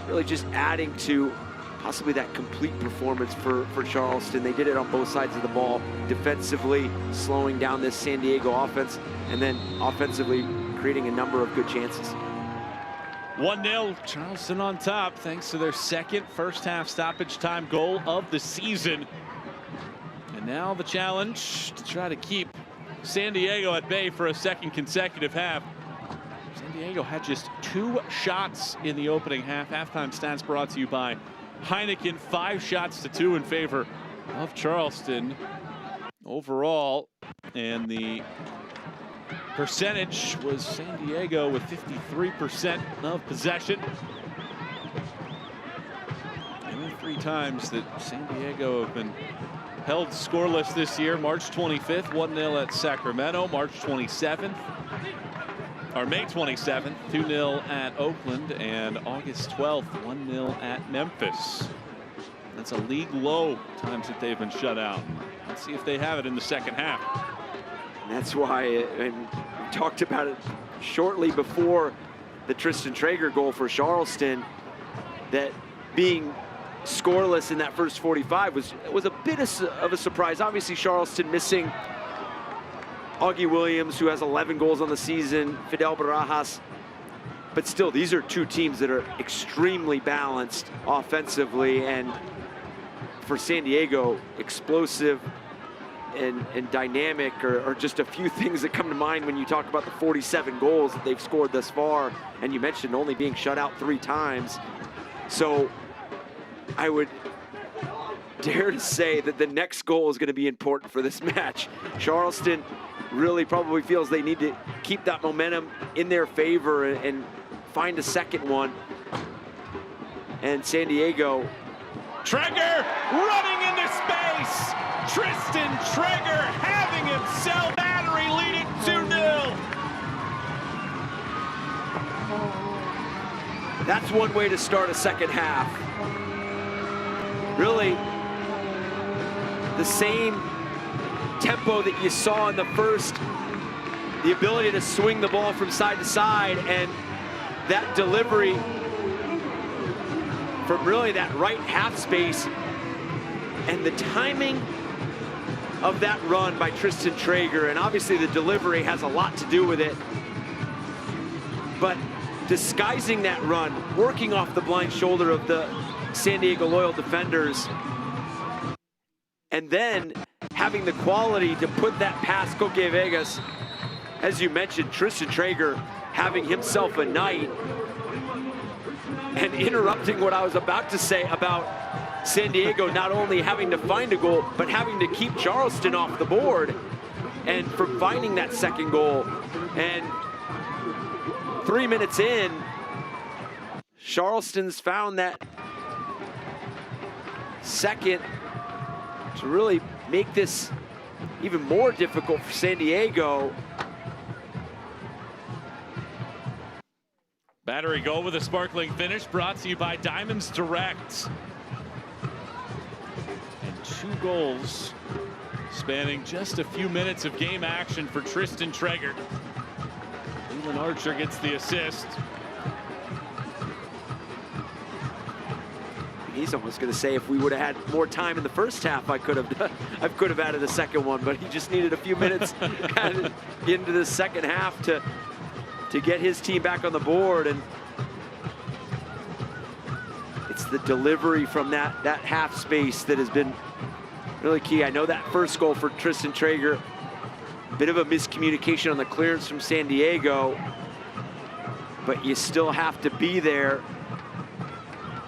really just adding to possibly that complete performance for Charleston. They did it on both sides of the ball, defensively slowing down this San Diego offense, and then offensively creating a number of good chances. 1-0, Charleston on top thanks to their second first-half stoppage time goal of the season. And now the challenge to try to keep San Diego at bay for a second consecutive half. San Diego had just 2 shots in the opening half. Halftime stats brought to you by Heineken. 5 shots to 2 in favor of Charleston overall. And the percentage was San Diego with 53% of possession. And 3 times that San Diego have been held scoreless this year. March 25th, 1-0 at Sacramento. March 27th, or May 27th, 2-0 at Oakland. And August 12th, 1-0 at Memphis. That's a league low times that they've been shut out. Let's see if they have it in the second half. And that's why, and we talked about it shortly before the Tristan Traeger goal for Charleston, that being scoreless in that first 45 was a bit of a surprise. Obviously, Charleston missing Augie Williams, who has 11 goals on the season, Fidel Barajas. But still, these are 2 teams that are extremely balanced offensively, and for San Diego, explosive and dynamic are just a few things that come to mind when you talk about the 47 goals that they've scored thus far. And you mentioned only being shut out 3 times. So I would dare to say that the next goal is going to be important for this match. Charleston really probably feels they need to keep that momentum in their favor and find a second one. And San Diego. Traeger running into space. Tristan Traeger having himself battery leading 2-0. That's one way to start a second half. Really, the same tempo that you saw in the first, the ability to swing the ball from side to side, and that delivery from really that right half space, and the timing of that run by Tristan Traeger, and obviously the delivery has a lot to do with it, but disguising that run, working off the blind shoulder of the San Diego Loyal defenders, and then having the quality to put that past Coque Vegas. As you mentioned, Tristan Traeger having himself a night, and interrupting what I was about to say about San Diego not only having to find a goal, but having to keep Charleston off the board, and from finding that second goal. And 3 minutes in, Charleston's found that second to really make this even more difficult for San Diego. Battery goal with a sparkling finish, brought to you by Diamonds Direct. And 2 goals spanning just a few minutes of game action for Tristan Traeger. Leland Archer gets the assist. He's almost going to say, if we would have had more time in the first half, I could have added a second one, but he just needed a few minutes into the second half to get his team back on the board. And it's the delivery from that half space that has been really key. I know that first goal for Tristan Traeger, a bit of a miscommunication on the clearance from San Diego, but you still have to be there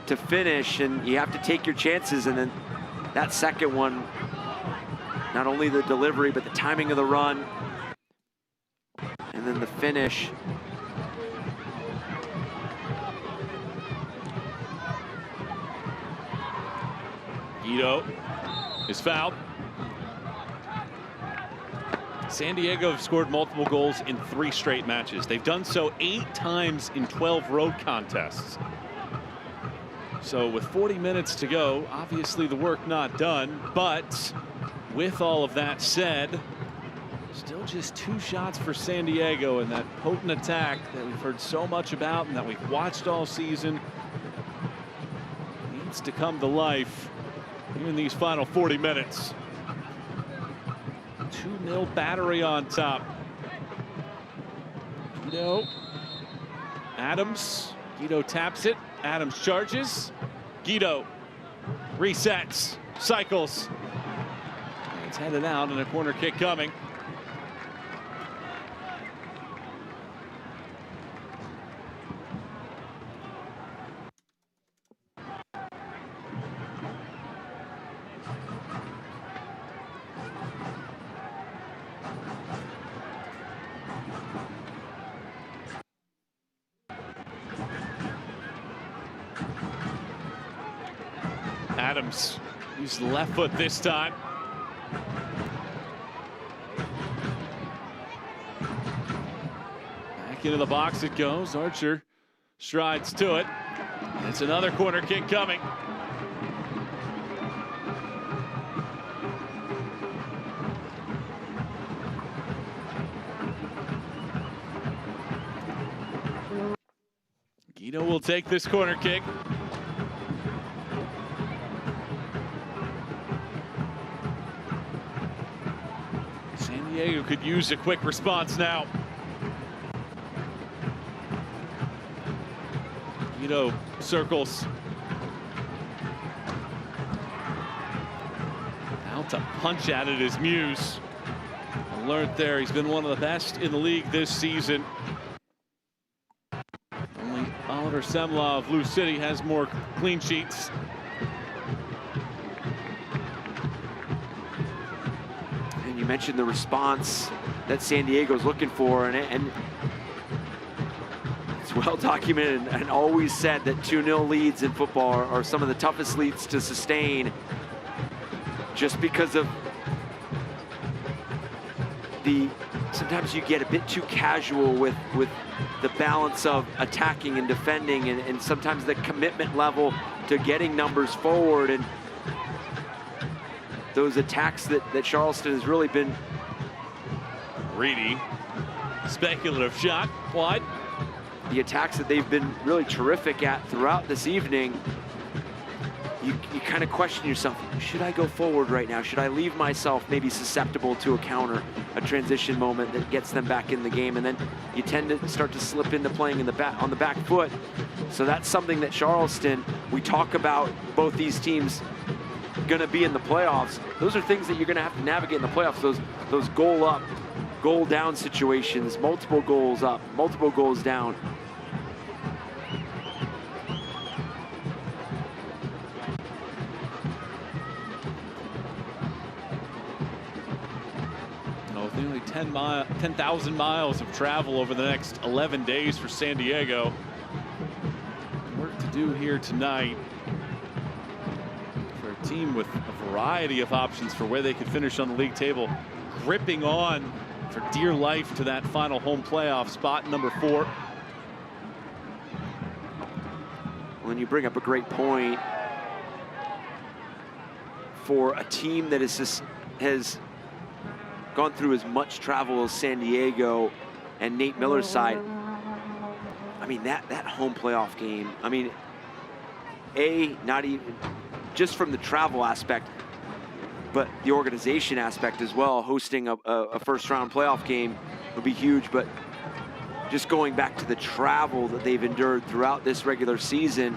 to finish, and you have to take your chances. And then that second one, not only the delivery, but the timing of the run, and then the finish. Guido is fouled. San Diego have scored multiple goals in 3 straight matches. They've done so 8 times in 12 road contests. So with 40 minutes to go, obviously the work not done, but with all of that said, still just 2 shots for San Diego, and that potent attack that we've heard so much about and that we've watched all season needs to come to life here in these final 40 minutes. 2-0 Battery on top. Guido. Adams. Guido taps it. Adams charges. Guido resets. Cycles. It's headed out and a corner kick coming. Adams used the left foot this time. Back into the box it goes. Archer strides to it. It's another corner kick coming. Guido will take this corner kick. San Diego could use a quick response now. Guido circles. Out to punch at it is Muse. Alert there, he's been one of the best in the league this season. Only Oliver Semla of Blue City has more clean sheets. And you mentioned the response that San Diego's looking for, and it's well documented and always said that 2-0 leads in football are some of the toughest leads to sustain, just because of sometimes you get a bit too casual with the balance of attacking and defending, and sometimes the commitment level to getting numbers forward, and those attacks that Charleston has really been. Reedy, speculative shot, wide. The attacks that they've been really terrific at throughout this evening, you kind of question yourself, should I go forward right now? Should I leave myself maybe susceptible to a counter, a transition moment that gets them back in the game? And then you tend to start to slip into playing on the back foot. So that's something that Charleston, we talk about both these teams going to be in the playoffs. Those are things that you're going to have to navigate in the playoffs, those goal up, goal down situations, multiple goals up, multiple goals down. Nearly 10,000 miles of travel over the next 11 days for San Diego. Work to do here tonight for a team with a variety of options for where they could finish on the league table, gripping on for dear life to that final home playoff spot, number 4. When you bring up a great point, for a team that has gone through as much travel as San Diego and Nate Miller's side, I mean, that home playoff game, I mean, not even just from the travel aspect, but the organization aspect as well. Hosting a first-round playoff game would be huge, but just going back to the travel that they've endured throughout this regular season,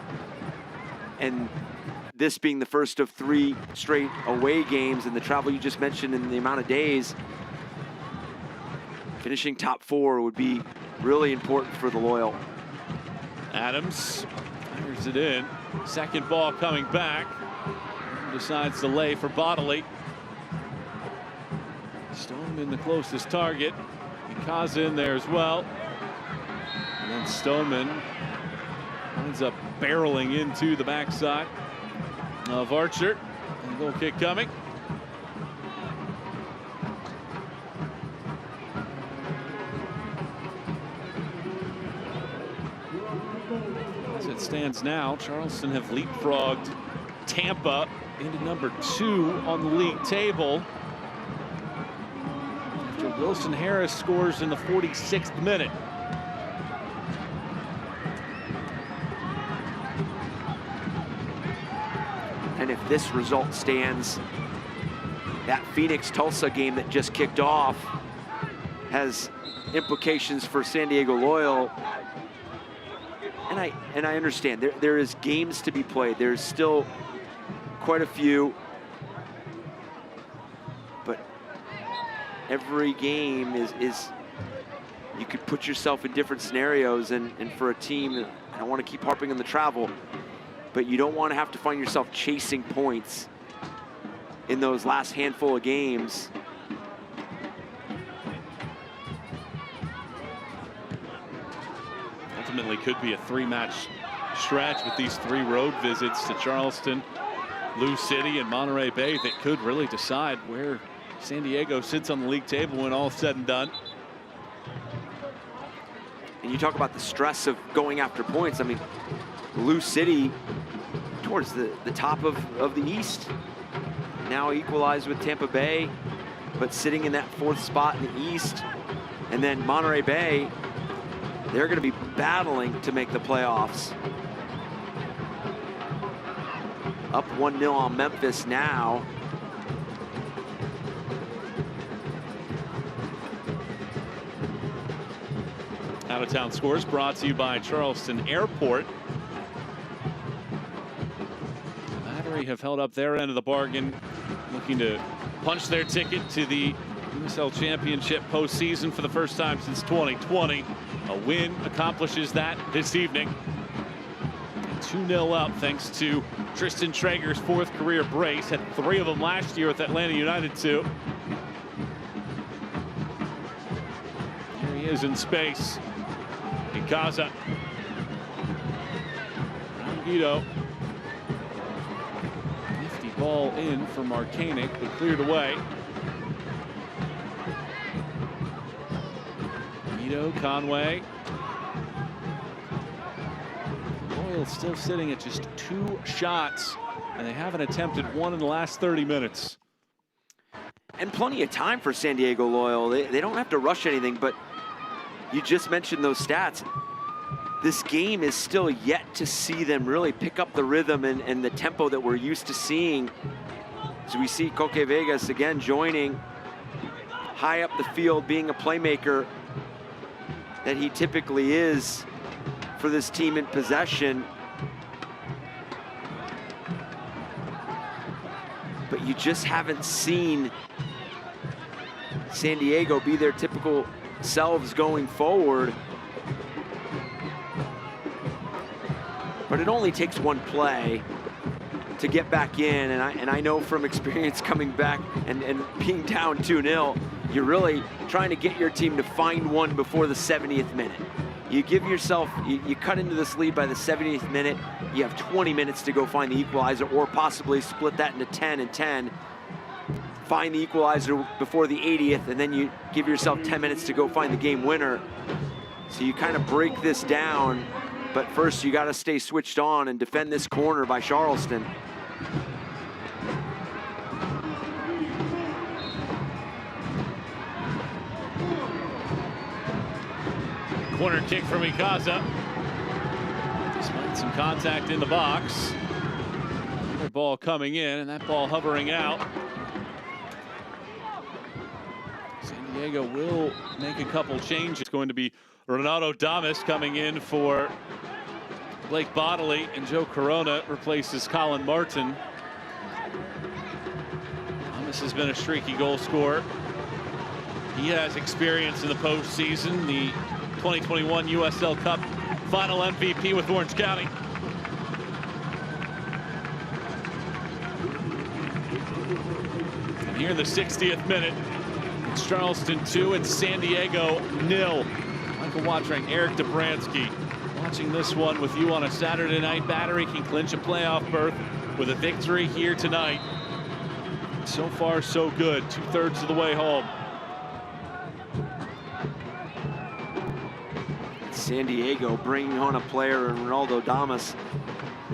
and this being the first of 3 straight away games, and the travel you just mentioned in the amount of days, finishing top 4 would be really important for the Loyal. Adams fires it in. Second ball coming back. Decides to lay for Bodley. Stoneman the closest target. Ikaza in there as well. And then Stoneman winds up barreling into the backside of Archer. And goal kick coming. stands now, Charleston have leapfrogged Tampa into number 2 on the league table after Wilson Harris scores in the 46th minute. And if this result stands, that Phoenix-Tulsa game that just kicked off has implications for San Diego Loyal. And I understand there is games to be played. There's still quite a few, but every game is you could put yourself in different scenarios, and for a team, I don't want to keep harping on the travel, but you don't want to have to find yourself chasing points in those last handful of games. Ultimately could be a 3-match stretch with these 3 road visits to Charleston, Lou City, and Monterey Bay that could really decide where San Diego sits on the league table when all is said and done. And you talk about the stress of going after points. I mean, Lou City towards the top of the East, now equalized with Tampa Bay, but sitting in that 4th spot in the East. And then Monterey Bay, they're going to be battling to make the playoffs. Up 1-0 on Memphis now. Out-of-town scores brought to you by Charleston Airport. The Battery have held up their end of the bargain, looking to punch their ticket to the USL Championship postseason for the first time since 2020. A win accomplishes that this evening. 2-0 up thanks to Tristan Traeger's 4th career brace. Had 3 of them last year with Atlanta United too. Here he is in space. Ikaza. Guido. Nifty ball in for Marcanic, but cleared away. Guido, Conway. Loyal still sitting at just 2 shots, and they haven't attempted 1 in the last 30 minutes. And plenty of time for San Diego Loyal. They don't have to rush anything, but you just mentioned those stats. This game is still yet to see them really pick up the rhythm and the tempo that we're used to seeing. As we see Coque Vegas again joining high up the field, being a playmaker that he typically is for this team in possession. But you just haven't seen San Diego be their typical selves going forward. But it only takes one play to get back in, and I know from experience coming back and being down 2-0, you're really trying to get your team to find one before the 70th minute. You give yourself, you cut into this lead by the 70th minute, you have 20 minutes to go find the equalizer, or possibly split that into 10 and 10. Find the equalizer before the 80th, and then you give yourself 10 minutes to go find the game winner. So you kind of break this down, but first you got to stay switched on and defend this corner by Charleston. Corner kick from Ikaza. Despite some contact in the box. Another ball coming in, and that ball hovering out. San Diego will make a couple changes. It's going to be Renato Damas coming in for Blake Bodley, and Joe Corona replaces Colin Martin. Damas has been a streaky goal scorer. He has experience in the postseason, the 2021 USL Cup final MVP with Orange County. And here in the 60th minute, it's Charleston 2 and San Diego 0. Michael Watring, Eric Dobransky watching this one with you on a Saturday night. Battery can clinch a playoff berth with a victory here tonight. So far, so good. 2/3 of the way home. San Diego bringing on a player in Ronaldo Damas.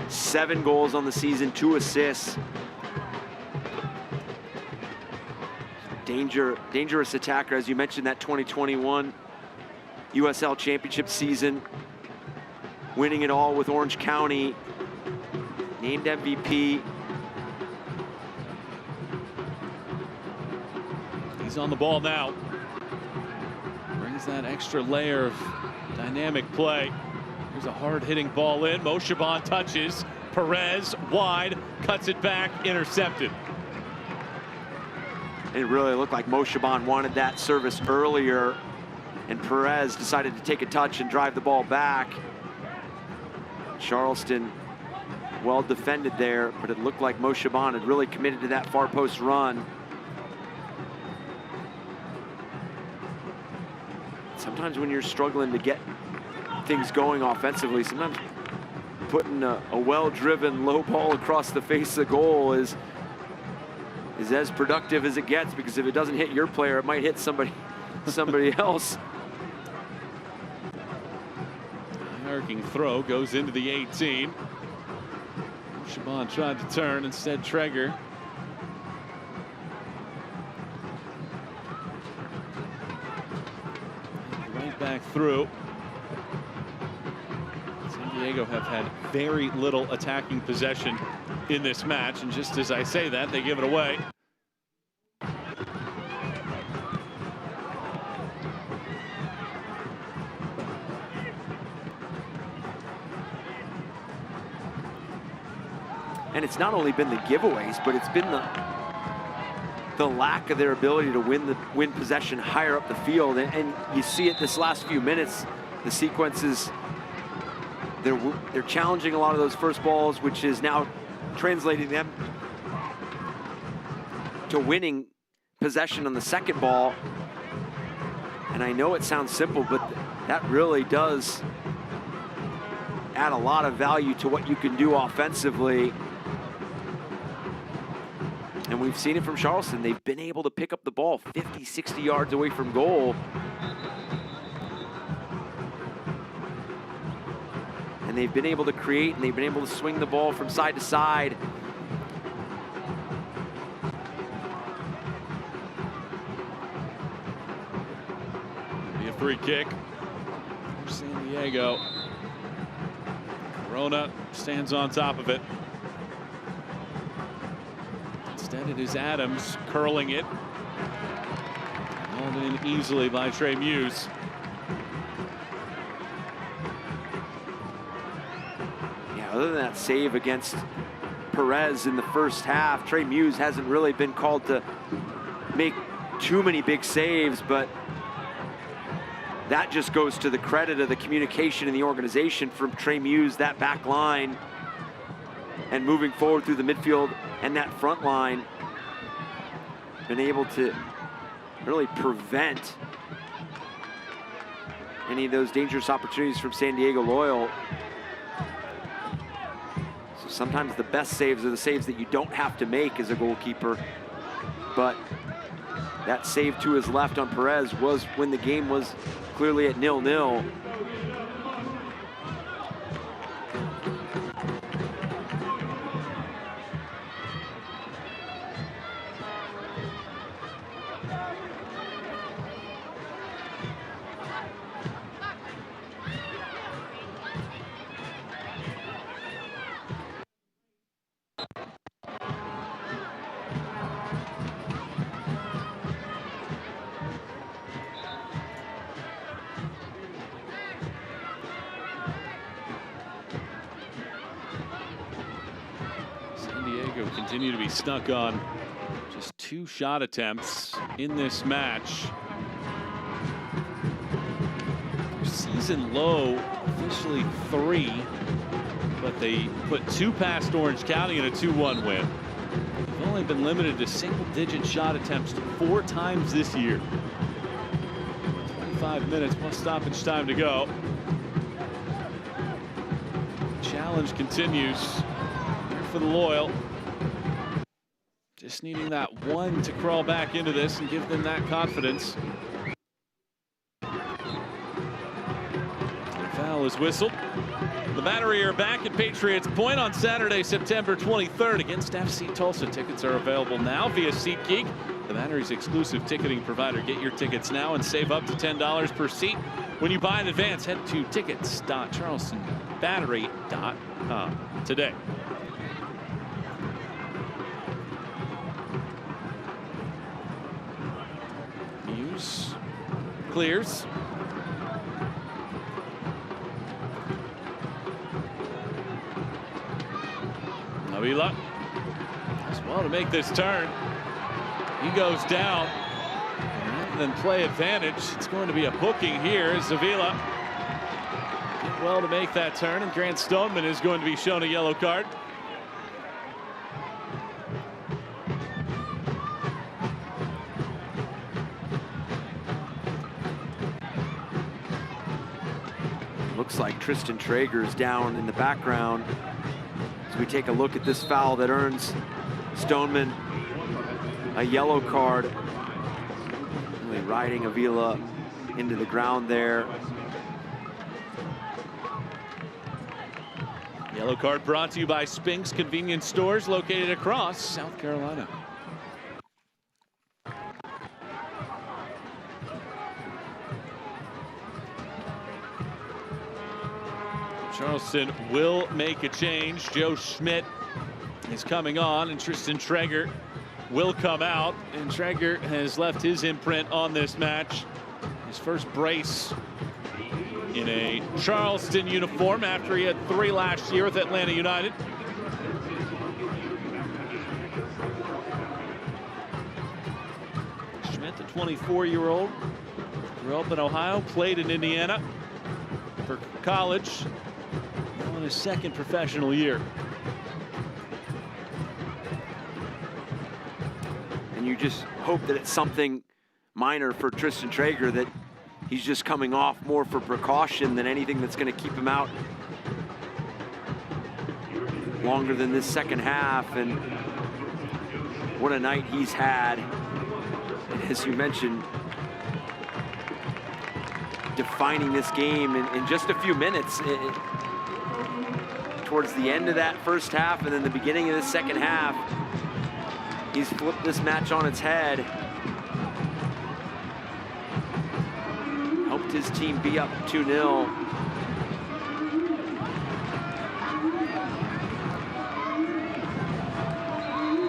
7 goals on the season, 2 assists. Dangerous attacker, as you mentioned, that 2021 USL Championship season, winning it all with Orange County, named MVP. He's on the ball now. Brings that extra layer of dynamic play. There's a hard-hitting ball in. Moshaban touches. Perez wide, cuts it back, intercepted. It really looked like Moshaban wanted that service earlier, and Perez decided to take a touch and drive the ball back. Charleston well defended there, but it looked like Moshaban had really committed to that far post run. Sometimes when you're struggling to get things going offensively, sometimes putting a well-driven low ball across the face of the goal is as productive as it gets, because if it doesn't hit your player, it might hit somebody else. Arcing throw goes into the 18. Shaban tried to turn, instead Traeger. Right back through. San Diego have had very little attacking possession in this match, and just as I say that, they give it away. And it's not only been the giveaways, but it's been the lack of their ability to win possession higher up the field. And you see it this last few minutes, the sequences, they're challenging a lot of those first balls, which is now translating them to winning possession on the second ball. And I know it sounds simple, but that really does add a lot of value to what you can do offensively. And we've seen it from Charleston. They've been able to pick up the ball 50, 60 yards away from goal. And they've been able to create, and they've been able to swing the ball from side to side. It'll be a free kick for San Diego. Corona stands on top of it. Instead, it is Adams curling it. Hauled in easily by Trey Muse. Yeah, other than that save against Perez in the first half, Trey Muse hasn't really been called to make too many big saves, but that just goes to the credit of the communication in the organization from Trey Muse, that back line, and moving forward through the midfield and that front line, been able to really prevent any of those dangerous opportunities from San Diego Loyal. So sometimes the best saves are the saves that you don't have to make as a goalkeeper, but that save to his left on Perez was when the game was clearly at 0-0. Continue to be stuck on just 2 shot attempts in this match. Their season low, officially 3, but they put 2 past Orange County in a 2-1 win. They've only been limited to single-digit shot attempts 4 times this year. 25 minutes plus stoppage time to go. Challenge continues for the Loyal. Just needing that one to crawl back into this and give them that confidence. is whistled. The Battery are back at Patriots Point on Saturday, September 23rd against FC Tulsa. Tickets are available now via SeatGeek, the Battery's exclusive ticketing provider. Get your tickets now and save up to $10 per seat. When you buy in advance, head to tickets.charlestonbattery.com today. Hughes clears. Avila does well to make this turn. He goes down. And rather than play advantage, it's going to be a booking here as Avila did well to make that turn, and Grant Stoneman is going to be shown a yellow card. Looks like Tristan Traeger is down in the background. As we take a look at this foul that earns Stoneman a yellow card. Really riding Avila into the ground there. Yellow card brought to you by Spink's Convenience Stores located across South Carolina. Charleston will make a change. Joe Schmidt is coming on, and Tristan Traeger will come out. And Traeger has left his imprint on this match. His first brace in a Charleston uniform after he had 3 last year with Atlanta United. Schmidt, the 24-year-old, grew up in Ohio, played in Indiana for college. In his second professional year. And you just hope that it's something minor for Tristan Traeger, that he's just coming off more for precaution than anything that's going to keep him out longer than this second half. And what a night he's had. And as you mentioned, defining this game in just a few minutes. Towards the end of that first half and then the beginning of the second half, he's flipped this match on its head. Helped his team be up 2-0.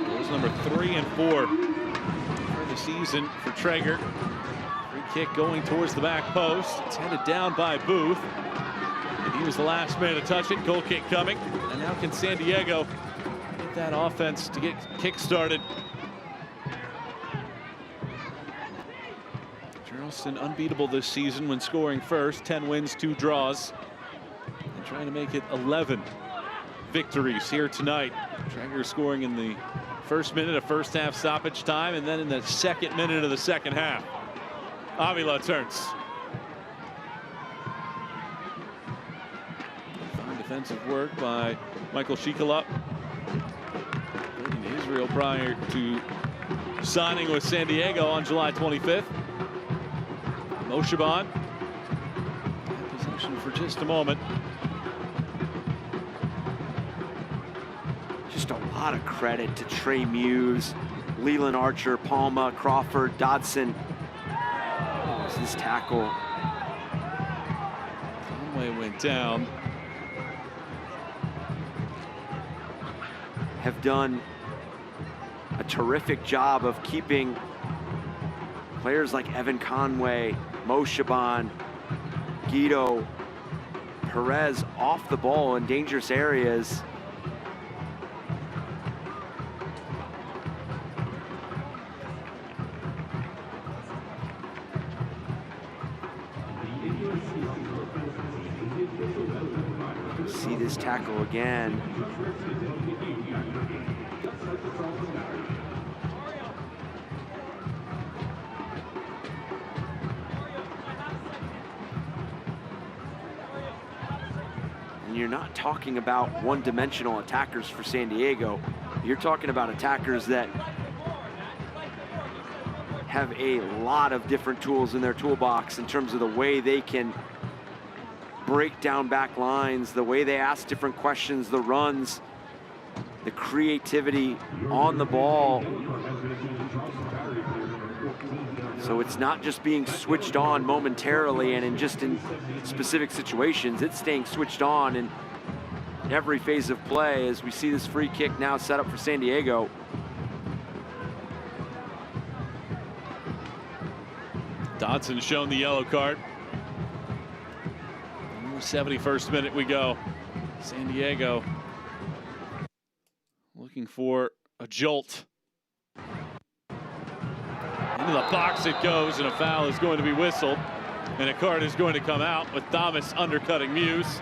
Goals number 3 and 4 for the season for Traeger. Free kick going towards the back post. It's headed down by Booth. He was the last man to touch it. Goal kick coming. And now can San Diego get that offense to get kick-started. Charleston unbeatable this season when scoring first. 10 wins, 2 draws. And trying to make it 11 victories here tonight. Traeger scoring in the first minute of first half stoppage time, and then in the second minute of the second half. Avila turns. Defensive work by Michael Shikala. In Israel prior to signing with San Diego on July 25th. Moshaban in possession for just a moment. Just a lot of credit to Trey Muse, Leland Archer, Palma, Crawford, Dodson. What was this tackle? Conway went down. Have done a terrific job of keeping players like Evan Conway, Moshaban, Guido, Perez off the ball in dangerous areas. See this tackle again. You're not talking about one-dimensional attackers for San Diego. You're talking about attackers that have a lot of different tools in their toolbox in terms of the way they can break down back lines, the way they ask different questions, the runs, the creativity on the ball. So it's not just being switched on momentarily and in specific situations, it's staying switched on in every phase of play as we see this free kick now set up for San Diego. Dodson shown the yellow card. 71st minute we go. San Diego looking for a jolt. Into the box it goes, and a foul is going to be whistled. And a card is going to come out with Thomas undercutting Muse.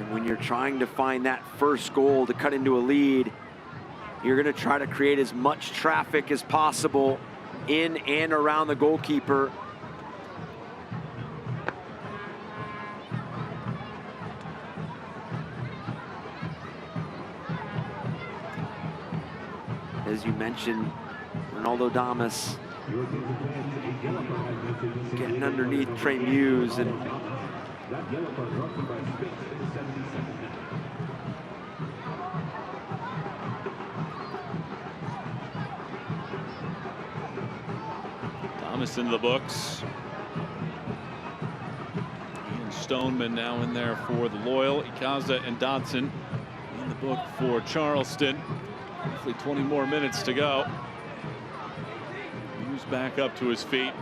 When you're trying to find that first goal to cut into a lead, you're going to try to create as much traffic as possible in and around the goalkeeper. As you mentioned, Ronaldo Damas getting underneath Trey Muse, and Thomas into the books. Ian Stoneman now in there for the Loyal. Ikaza and Dodson in the book for Charleston. Hopefully 20 more minutes to go. Muse back up to his feet.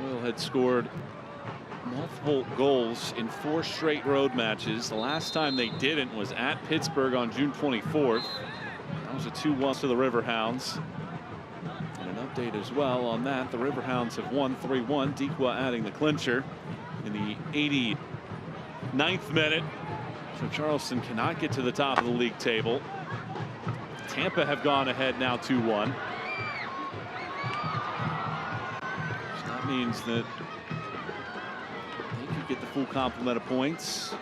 Loyal had scored multiple goals in 4 straight road matches. The last time they didn't was at Pittsburgh on June 24th. That was a 2-1 to the Riverhounds. And an update as well on that. The Riverhounds have won 3-1. Dikwa adding the clincher in the 89th minute. So Charleston cannot get to the top of the league table. Tampa have gone ahead now 2-1. So that means that get the full complement of points.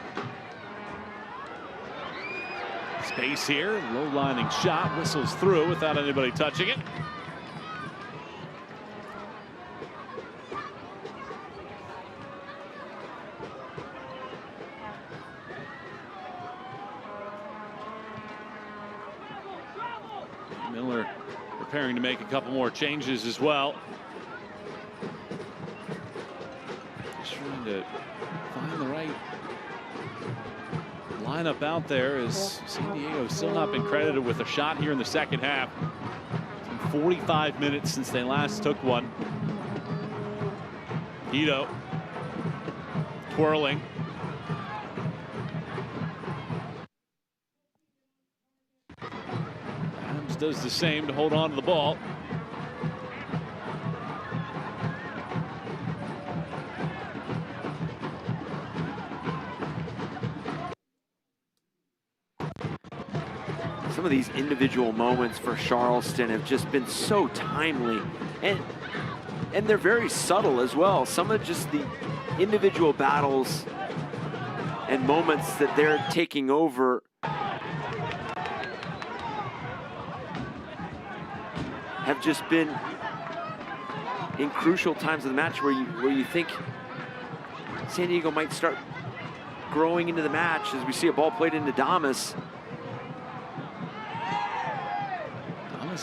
Space here, low lining shot, whistles through without anybody touching it. Miller preparing to make a couple more changes as well. Just trying to find the right lineup out there, as San Diego still not been credited with a shot here in the second half. It's been 45 minutes since they last took one. Guido twirling. Adams does the same to hold on to the ball. Some of these individual moments for Charleston have just been so timely, and they're very subtle as well. Some of just the individual battles and moments that they're taking over have just been in crucial times of the match where you think San Diego might start growing into the match, as we see a ball played into Damas.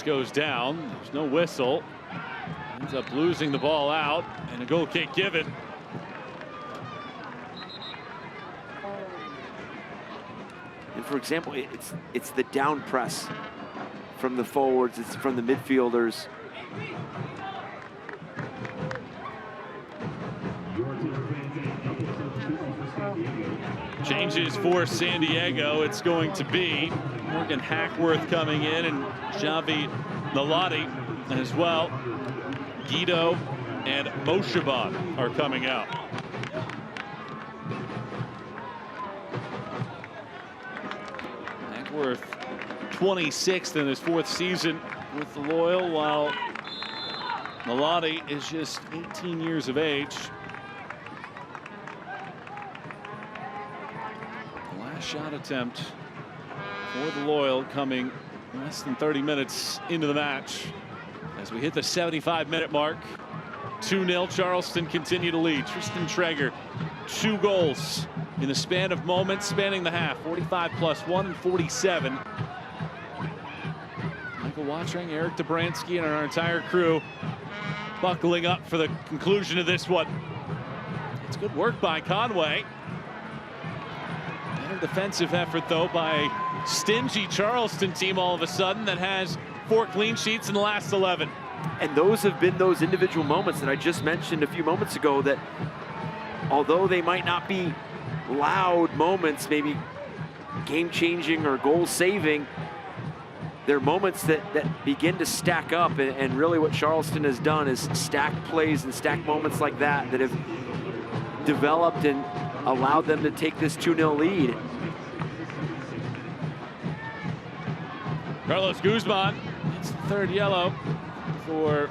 Goes down, there's no whistle, ends up losing the ball out, and a goal kick given. And for example, it's the down press from the forwards, it's from the midfielders. Changes for San Diego. It's going to be Morgan Hackworth coming in, and Xavi Nalati as well. Guido and Moshaban are coming out. Hackworth, 26th in his 4th season with the Loyal, while Milani is just 18 years of age. The last shot attempt for the Loyal coming less than 30 minutes into the match. As we hit the 75-minute mark, 2-0, Charleston continue to lead. Tristan Traeger, 2 goals in the span of moments spanning the half, 45 plus 1 and 47. Michael Watring, Eric Dobransky, and our entire crew buckling up for the conclusion of this one. It's good work by Conway. Better defensive effort, though, by a stingy Charleston team all of a sudden that has 4 clean sheets in the last 11. And those have been those individual moments that I just mentioned a few moments ago, that although they might not be loud moments, maybe game-changing or goal-saving, they're moments that begin to stack up. And really what Charleston has done is stack plays and stack moments like that have developed and allowed them to take this 2-0 lead. Carlos Guzman, it's the 3rd yellow for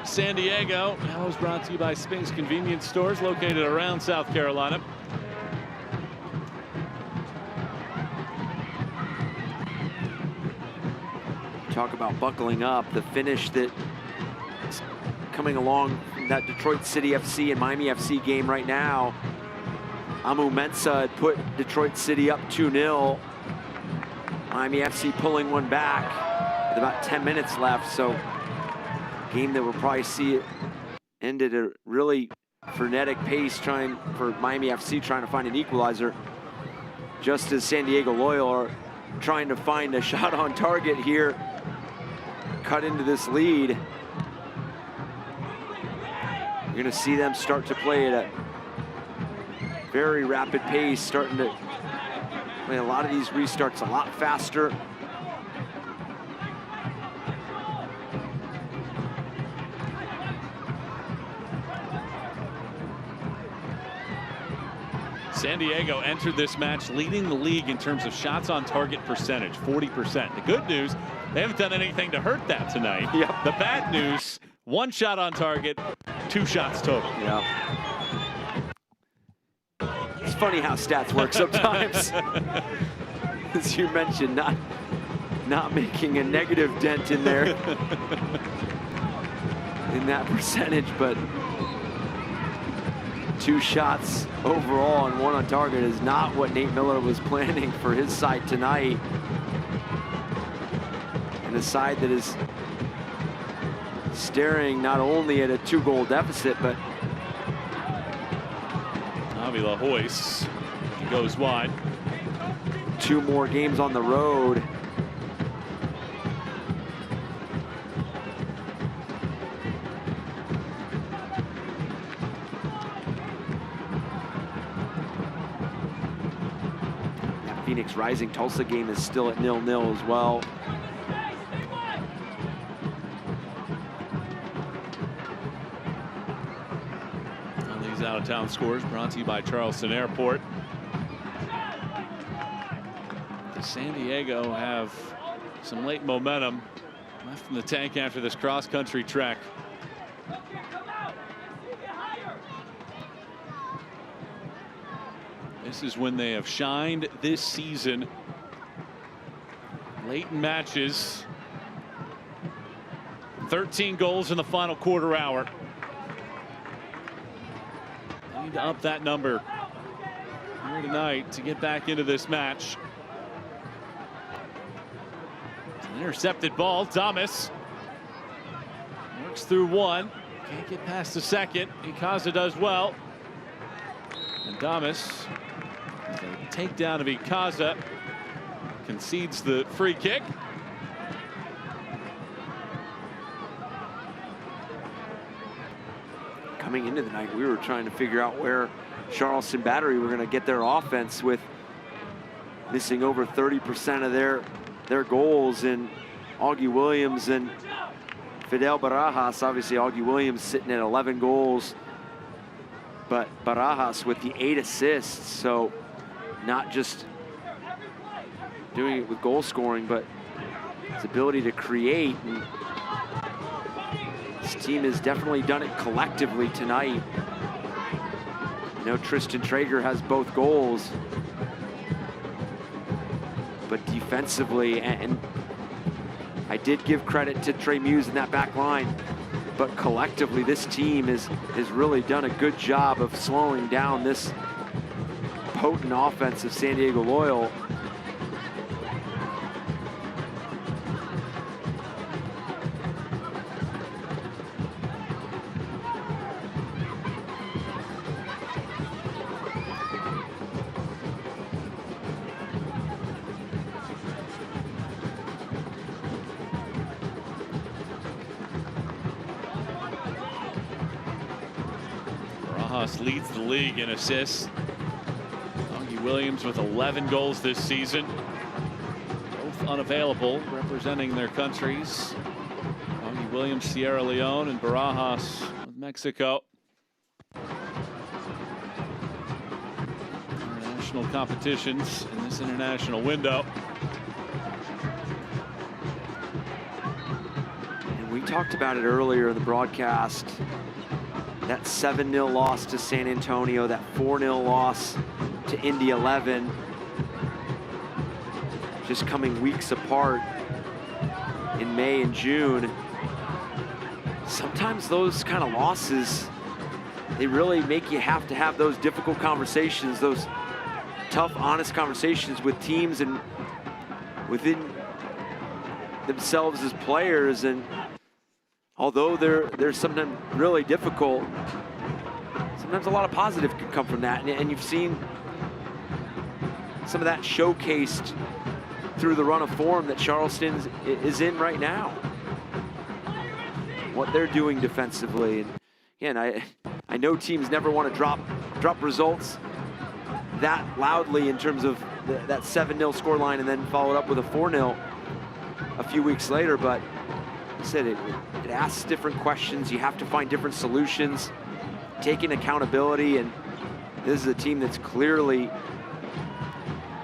San Diego. Yellow's brought to you by Spinks Convenience Stores located around South Carolina. Talk about buckling up, the finish that is coming along from that Detroit City FC and Miami FC game right now. Amu Mensah had put Detroit City up 2-0. Miami FC pulling one back with about 10 minutes left, so game that we'll probably see it end at a really frenetic pace, trying for Miami FC trying to find an equalizer, just as San Diego Loyal are trying to find a shot on target here, cut into this lead. You're gonna see them start to play at a very rapid pace, starting to play a lot of these restarts a lot faster. San Diego entered this match leading the league in terms of shots on target percentage, 40%. The good news, they haven't done anything to hurt that tonight. Yep. The bad news, 1 shot on target, 2 shots total. Yeah. It's funny how stats work sometimes. As you mentioned, not making a negative dent in there in that percentage, but 2 shots overall and 1 on target is not what Nate Miller was planning for his side tonight. And a side that is staring not only at a 2-goal deficit, but Avila hoists, he goes wide. 2 more games on the road. That Phoenix Rising Tulsa game is still at 0-0 as well. Out-of-town scores brought to you by Charleston Airport. The San Diego have some late momentum left in the tank after this cross-country trek. This is when they have shined this season. Late in matches. 13 goals in the final quarter hour. Need to up that number here tonight to get back into this match. An intercepted ball. Damas works through 1. Can't get past the second. Ikaza does well. And Damas, the takedown of Ikaza, concedes the free kick. Coming into the night, we were trying to figure out where Charleston Battery were going to get their offense, with missing over 30% of their goals in Augie Williams and Fidel Barajas. Obviously, Augie Williams sitting at 11 goals, but Barajas with the 8 assists. So not just doing it with goal scoring, but his ability to create. And this team has definitely done it collectively tonight. I know Tristan Traeger has both goals, but defensively, and I did give credit to Trey Muse in that back line, but collectively this team has really done a good job of slowing down this potent offense of San Diego Loyal. Leads the league in assists. Augie Williams with 11 goals this season. Both unavailable, representing their countries. Augie Williams, Sierra Leone, and Barajas with Mexico. International competitions in this international window. And we talked about it earlier in the broadcast. That 7-0 loss to San Antonio, that 4-0 loss to Indy 11, just coming weeks apart in May and June. Sometimes those kind of losses, they really make you have to have those difficult conversations, those tough, honest conversations with teams and within themselves as players. And although they're sometimes really difficult, sometimes a lot of positive can come from that. And you've seen some of that showcased through the run of form that Charleston is in right now. What they're doing defensively. And again, I know teams never want to drop results that loudly in terms of that 7-0 scoreline and then followed up with a 4-0 a few weeks later, but I said it asks different questions. You have to find different solutions, taking accountability, and this is a team that's clearly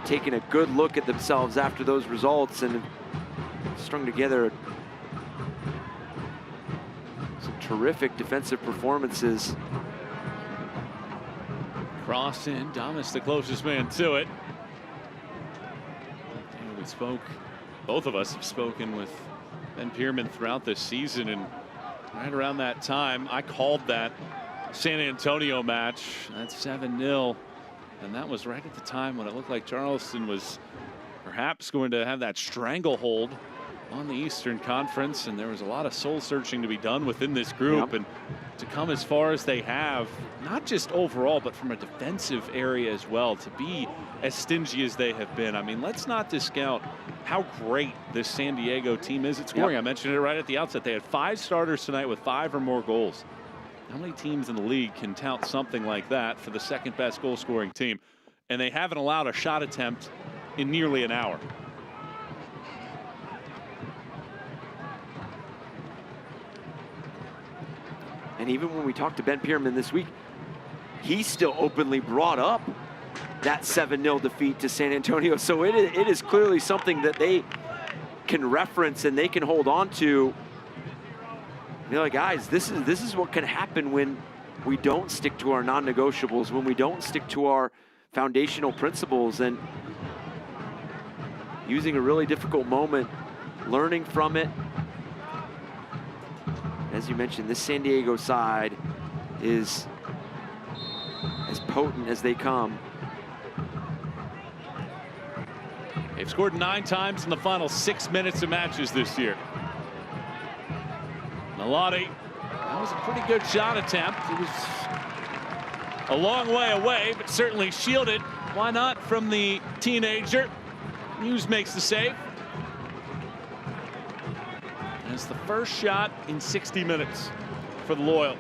taking a good look at themselves after those results and strung together some terrific defensive performances. Cross in, Damas the closest man to it. And both of us have spoken with Ben Pierman throughout this season, and right around that time, I called that San Antonio match, that 7-0, and that was right at the time when it looked like Charleston was perhaps going to have that stranglehold on the Eastern Conference, and there was a lot of soul searching to be done within this group, and to come as far as they have, not just overall, but from a defensive area as well, to be as stingy as they have been. I mean, let's not discount how great this San Diego team is at scoring. I mentioned it right at the outset. They had 5 starters tonight with 5 or more goals. How many teams in the league can tout something like that for the second best goal scoring team? And they haven't allowed a shot attempt in nearly an hour. And even when we talked to Ben Pierman this week, he still openly brought up that 7-0 defeat to San Antonio. So it is clearly something that they can reference and they can hold on to. They're like, guys, this is what can happen when we don't stick to our non-negotiables, when we don't stick to our foundational principles, and using a really difficult moment, learning from it. As you mentioned, this San Diego side is as potent as they come. They've scored 9 times in the final 6 minutes of matches this year. Nalati, that was a pretty good shot attempt. It was a long way away, but certainly shielded. Why not from the teenager? Muse makes the save. And it's the first shot in 60 minutes for the Loyal.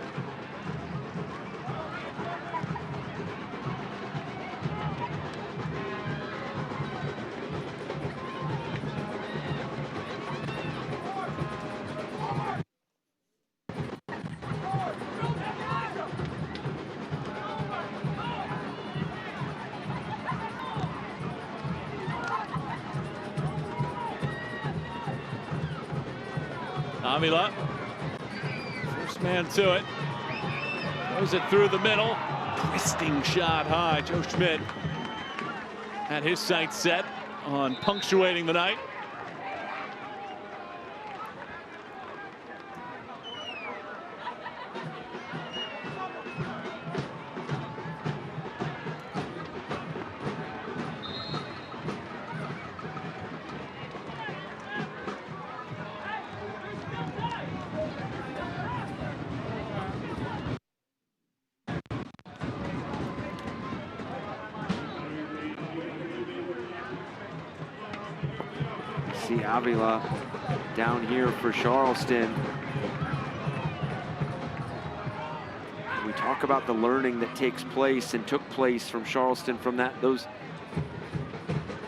Avila, first man to it. Throws it through the middle. Twisting shot high. Joe Schmidt had his sights set on punctuating the night. See Avila down here for Charleston. We talk about the learning that takes place and took place from Charleston from those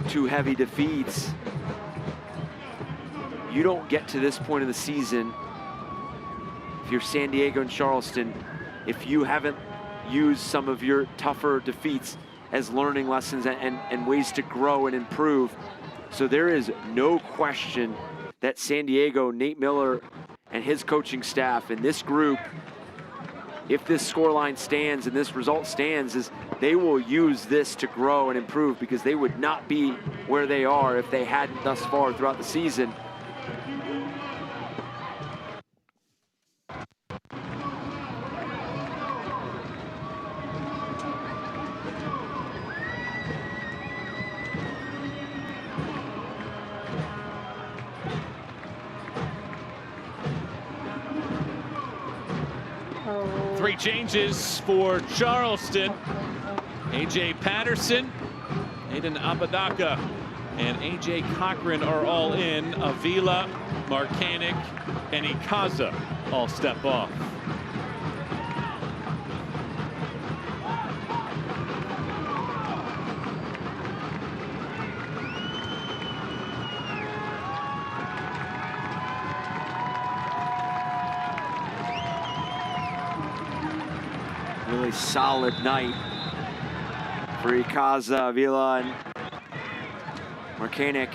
two heavy defeats. You don't get to this point of the season, if you're San Diego and Charleston, if you haven't used some of your tougher defeats as learning lessons and ways to grow and improve. So there is no question that San Diego, Nate Miller and his coaching staff and this group, if this scoreline stands and this result stands, is they will use this to grow and improve, because they would not be where they are if they hadn't thus far throughout the season. Three changes for Charleston. AJ Patterson, Aiden Apodaca, and AJ Cochran are all in. Avila, Markanik, and Ikaza all step off. Really solid night for Ikaza, Avila, and Markanik.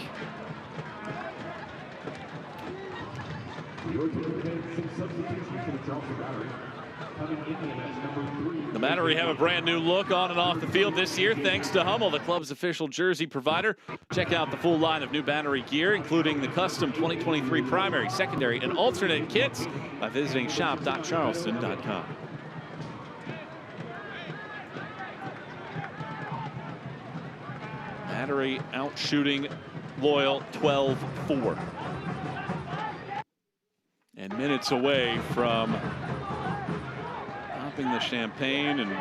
The Battery have a brand new look on and off the field this year, thanks to Hummel, the club's official jersey provider. Check out the full line of new Battery gear, including the custom 2023 primary, secondary, and alternate kits by visiting shop.charleston.com. Battery out shooting Loyal 12-4. And minutes away from popping the champagne and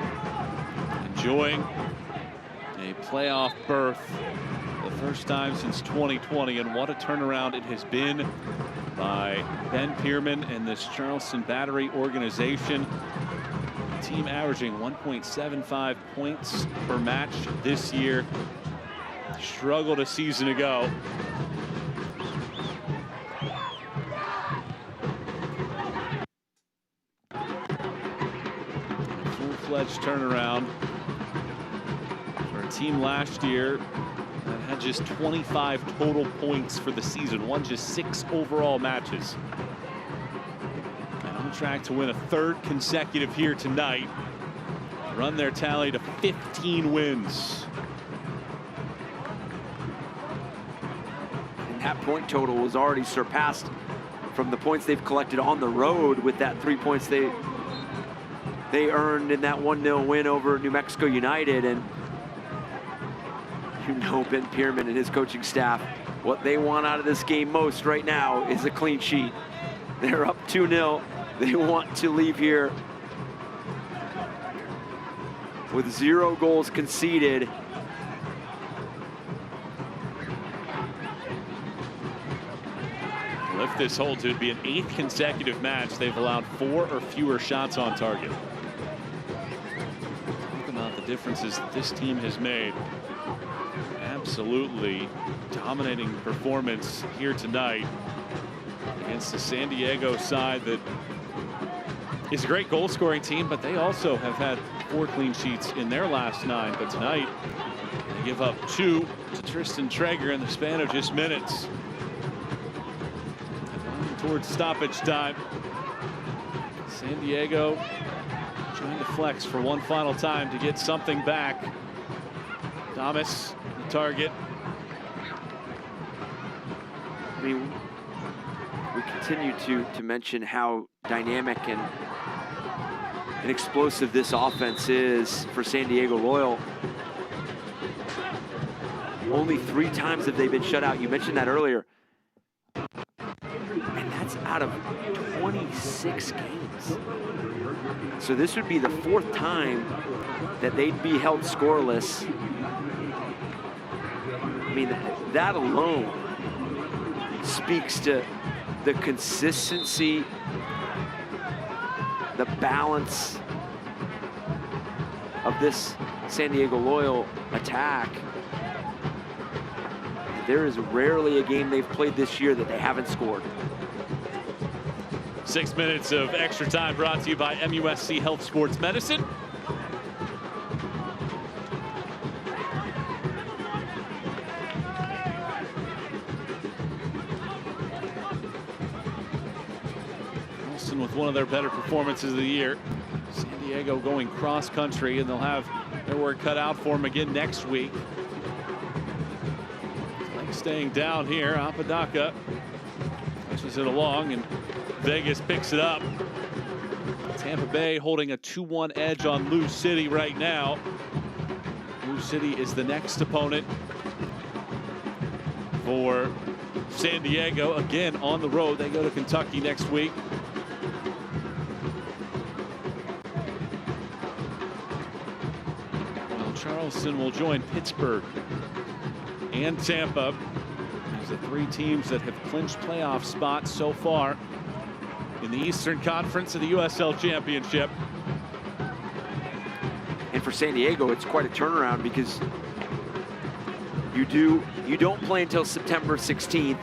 enjoying a playoff berth the first time since 2020. And what a turnaround it has been by Ben Pierman and this Charleston Battery organization. The team averaging 1.75 points per match this year. Struggled a season ago. Full-fledged turnaround for a team last year that had just 25 total points for the season, won just 6 overall matches. And on track to win a 3rd consecutive here tonight. Run their tally to 15 wins. That point total was already surpassed from the points they've collected on the road with that 3 points they earned in that 1-0 win over New Mexico United. And you know Ben Pierman and his coaching staff, what they want out of this game most right now is a clean sheet. They're up 2-0. They want to leave here with 0 goals conceded. If this holds, it would be an 8th consecutive match they've allowed 4 or fewer shots on target. Talk about the differences that this team has made. Absolutely dominating performance here tonight against the San Diego side that is a great goal-scoring team, but they also have had 4 clean sheets in their last 9. But tonight, they give up 2 to Tristan Traeger in the span of just minutes. towards stoppage time. San Diego trying to flex for one final time to get something back. Thomas, the target. I mean, we continue to mention how dynamic and explosive this offense is for San Diego Loyal. Only 3 times have they been shut out. You mentioned that earlier. And that's out of 26 games. So this would be the 4th time that they'd be held scoreless. I mean, that alone speaks to the consistency, the balance of this San Diego Loyal attack. There is rarely a game they've played this year that they haven't scored. 6 minutes of extra time brought to you by MUSC Health Sports Medicine. Charleston with one of their better performances of the year. San Diego going cross country, and they'll have their work cut out for them again next week. Staying down here, Apodaca pushes it along, and Vegas picks it up. Tampa Bay holding a 2-1 edge on Lou City right now. Lou City is the next opponent for San Diego. Again, on the road, they go to Kentucky next week. Well, Charleston will join Pittsburgh and Tampa as the 3 teams that have clinched playoff spots so far in the Eastern Conference of the USL Championship. And for San Diego, it's quite a turnaround because you don't play until September 16th,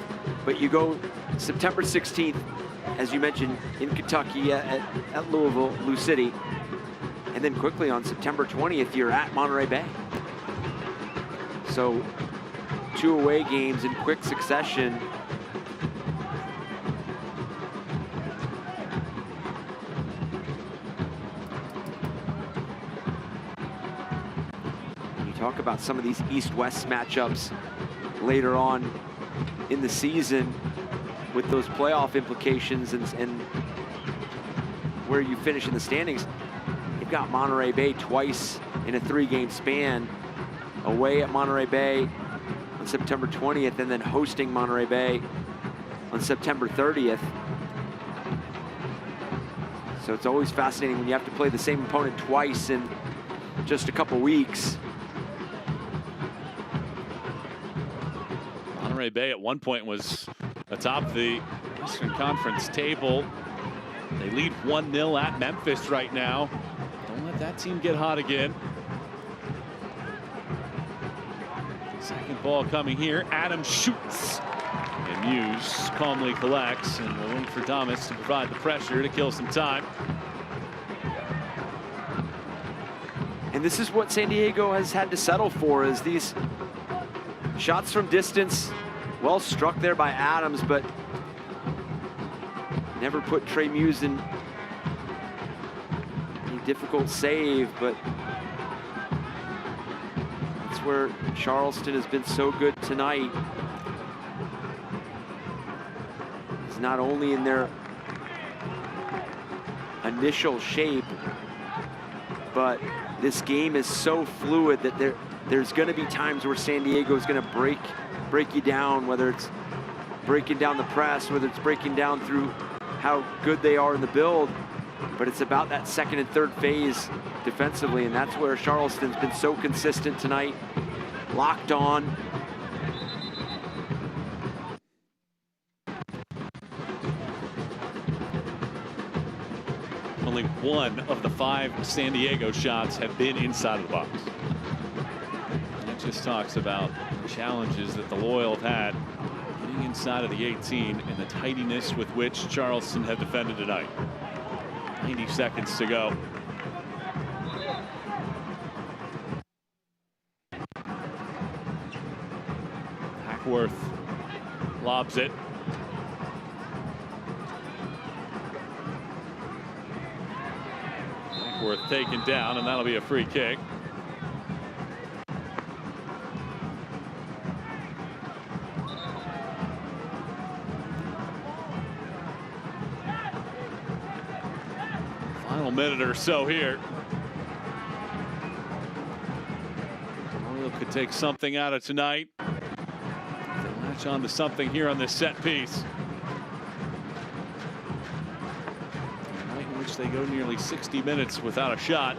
but you go September 16th, as you mentioned, in Kentucky at Louisville, Lou City, and then quickly on September 20th, you're at Monterey Bay. So 2 away games in quick succession. When you talk about some of these East-West matchups later on in the season with those playoff implications and where you finish in the standings, you've got Monterey Bay twice in a 3-game span, away at Monterey Bay on September 20th, and then hosting Monterey Bay on September 30th. So it's always fascinating when you have to play the same opponent twice in just a couple weeks. Monterey Bay at one point was atop the Eastern Conference table. They lead 1-0 at Memphis right now. Don't let that team get hot again. Second ball coming here. Adams shoots, and Muse calmly collects, and we'll wait for Thomas to provide the pressure to kill some time. And this is what San Diego has had to settle for, is these shots from distance. Well struck there by Adams, but never put Trey Muse in a difficult save. But that's where Charleston has been so good tonight. It's not only in their initial shape, but this game is so fluid that there's going to be times where San Diego is going to break you down, whether it's breaking down the press, whether it's breaking down through how good they are in the build, but it's about that second and third phase defensively, and that's where Charleston's been so consistent tonight, locked on. Only one of the 5 San Diego shots have been inside of the box. That just talks about the challenges that the Loyal have had getting inside of the 18 and the tidiness with which Charleston have defended tonight. 90 seconds to go. Hackworth lobs it. Ashworth taken down, and that'll be a free kick. Final minute or so here. Loyal could take something out of tonight. They latch on to something here on this set piece. In which they go nearly 60 minutes without a shot.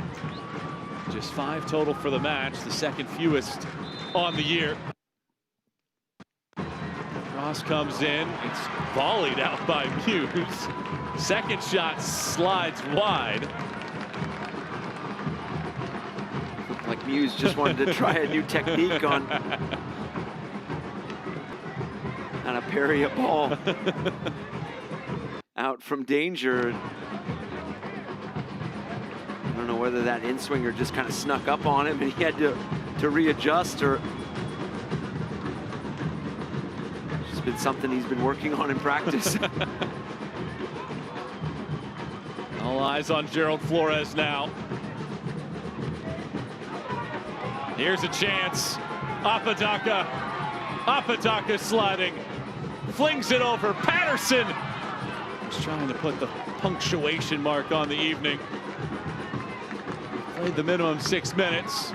Just 5 total for the match, the second fewest on the year. Cross comes in, it's volleyed out by Muse. Second shot slides wide. Looked like Muse just wanted to try a new technique on a parry a ball out from danger. I don't know whether that in-swinger just kind of snuck up on him and he had to readjust, or it's just been something he's been working on in practice. All eyes on Gerald Flores now. Here's a chance. Apodaca sliding. Flings it over. Patterson is trying to put the punctuation mark on the evening. Played the minimum 6 minutes.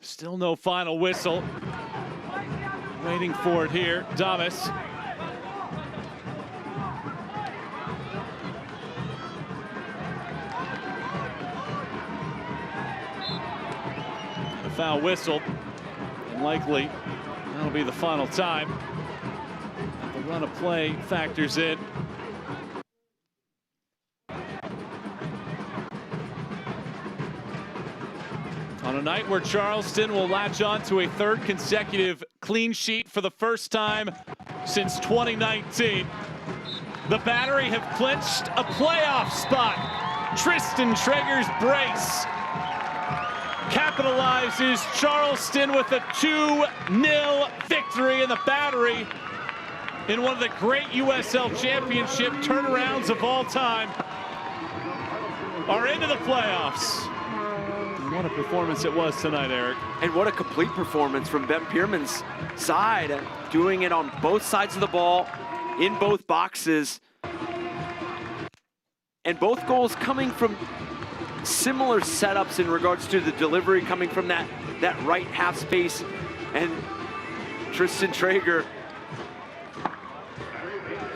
Still no final whistle. Waiting for it here, Damas. A foul whistle, and likely that'll be the final time. The run of play factors in. On a night where Charleston will latch on to a third consecutive clean sheet for the first time since 2019, the Battery have clinched a playoff spot. Tristan Traeger's brace capitalizes Charleston with a 2-0 victory, and the Battery, in one of the great USL Championship turnarounds of all time, are into the playoffs. What a performance it was tonight, Eric. And what a complete performance from Ben Pierman's side, doing it on both sides of the ball, in both boxes. And both goals coming from similar setups in regards to the delivery, coming from that right half space. And Tristan Traeger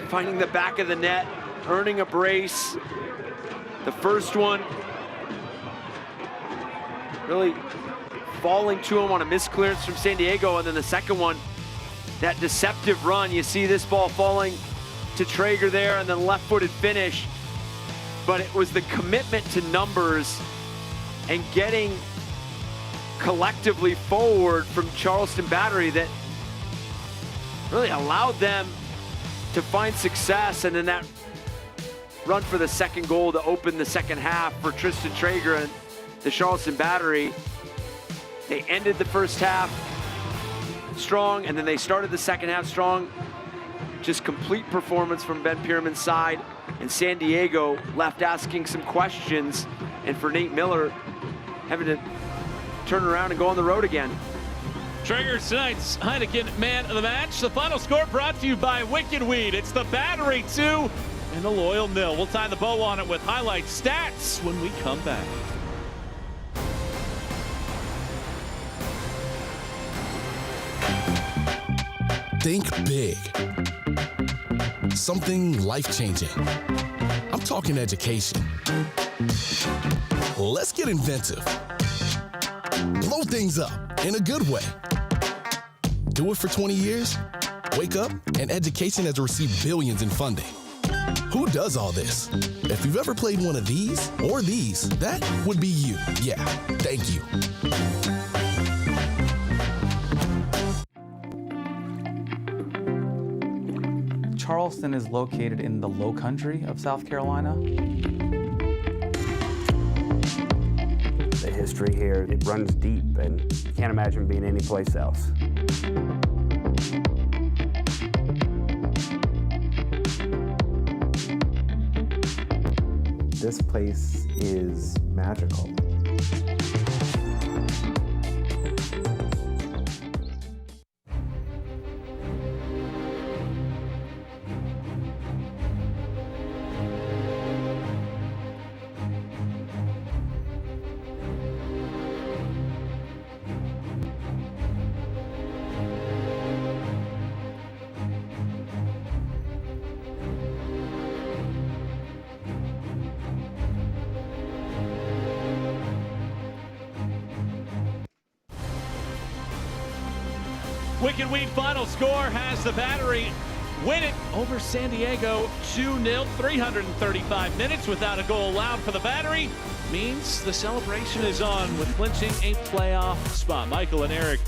finding the back of the net, earning a brace. The first one really falling to him on a misclearance from San Diego, and then the second one, that deceptive run. You see this ball falling to Traeger there, and then left-footed finish. But it was the commitment to numbers and getting collectively forward from Charleston Battery that really allowed them to find success, and then that run for the second goal to open the second half for Tristan Traeger and the Charleston Battery. They ended the first half strong, and then they started the second half strong. Just complete performance from Ben Pierman's side, and San Diego left asking some questions, and for Nate Miller having to turn around and go on the road again. Traeger's tonight's Heineken Man of the Match. The final score brought to you by Wicked Weed. It's the Battery 2 and the Loyal 0. We'll tie the bow on it with highlight stats when we come back. Think big. Something life-changing. I'm talking education. Let's get inventive. Blow things up in a good way. Do it for 20 years? Wake up and education has received billions in funding. Who does all this? If you've ever played one of these or these, that would be you. Yeah, thank you. Charleston is located in the low country of South Carolina. The history here, it runs deep, and you can't imagine being anyplace else. this place is magical. Wicked Weed final score has the Battery win it over San Diego 2-0, 335 minutes without a goal allowed for the Battery. Means the celebration is on with clinching a playoff spot. Michael and Eric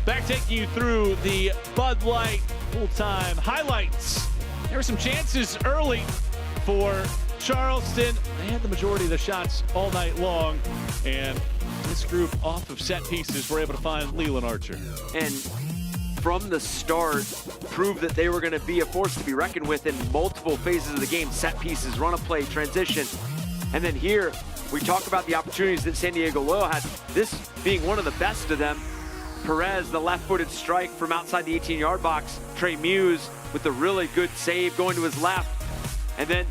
back taking you through the Bud Light full-time highlights. There were some chances early for Charleston. They had the majority of the shots all night long, and this group off of set pieces were able to find Leland Archer. And from the start, proved that they were going to be a force to be reckoned with in multiple phases of the game. Set pieces, run a play, transition. And then here, we talk about the opportunities that San Diego Loyal had. This being one of the best of them. Perez, the left-footed strike from outside the 18-yard box. Trey Muse with a really good save going to his left. And then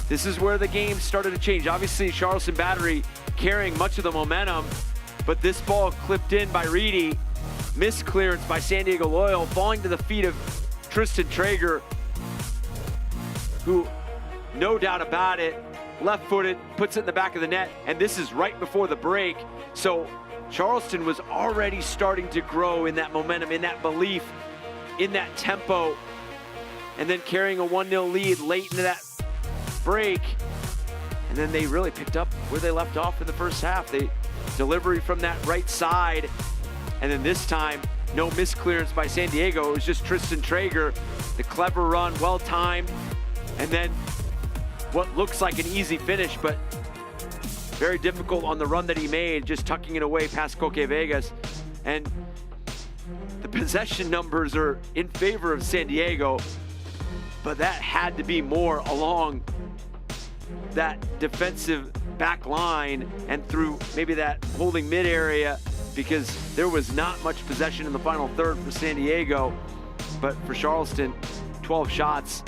this is where the game started to change. Obviously, Charleston Battery carrying much of the momentum, but this ball clipped in by Reedy. Missed clearance by San Diego Loyal, falling to the feet of Tristan Traeger, who, no doubt about it, left-footed, puts it in the back of the net, and this is right before the break. So Charleston was already starting to grow in that momentum, in that belief, in that tempo, and then carrying a 1-0 lead late into that break. And then they really picked up where they left off in the first half. They delivery from that right side. And then this time, no misclearance by San Diego. It was just Tristan Traeger, the clever run, well-timed. And then what looks like an easy finish, but very difficult on the run that he made, just tucking it away past Coque Vegas. And the possession numbers are in favor of San Diego, but that had to be more along that defensive back line and through maybe that holding mid area, because there was not much possession in the final third for San Diego. But for Charleston, 12 shots,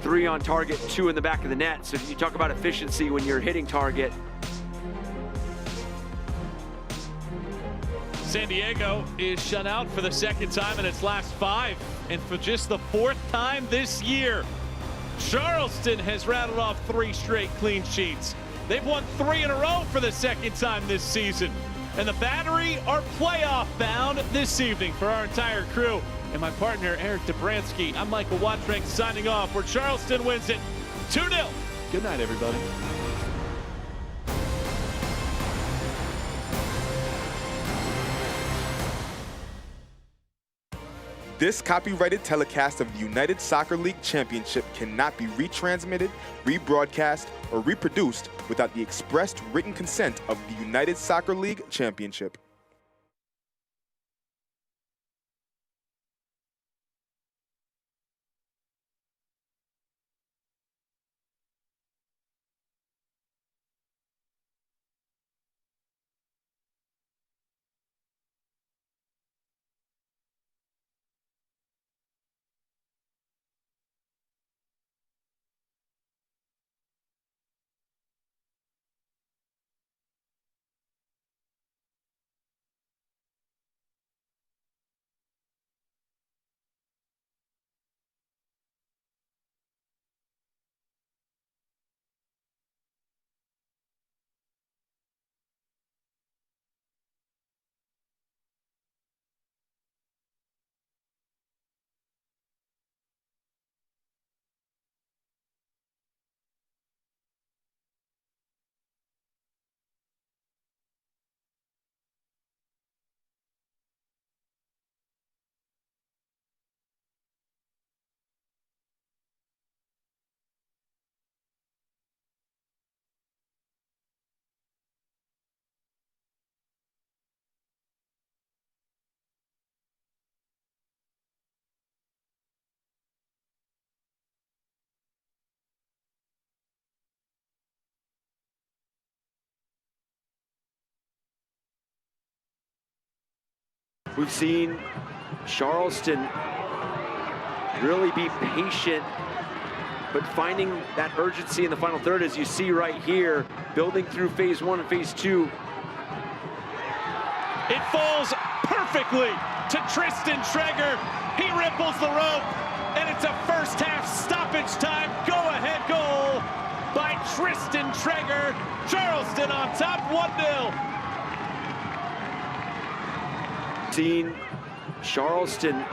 3 on target, 2 in the back of the net. So you talk about efficiency when you're hitting target. San Diego is shut out for the second time in its last 5, and for just the 4th time this year. Charleston has rattled off 3 straight clean sheets. They've won 3 in a row for the second time this season. And the Battery are playoff bound this evening. For our entire crew and my partner Eric Dobransky, I'm Michael Watrek signing off, where Charleston wins it 2-0. Good night, everybody. This copyrighted telecast of the United Soccer League Championship cannot be retransmitted, rebroadcast, or reproduced without the expressed written consent of the United Soccer League Championship. We've seen Charleston really be patient, but finding that urgency in the final third, as you see right here, building through phase one and phase two. It falls perfectly to Tristan Traeger. He ripples the rope, and it's a first half stoppage time go-ahead goal by Tristan Traeger. Charleston on top, 1-0. Seen Charleston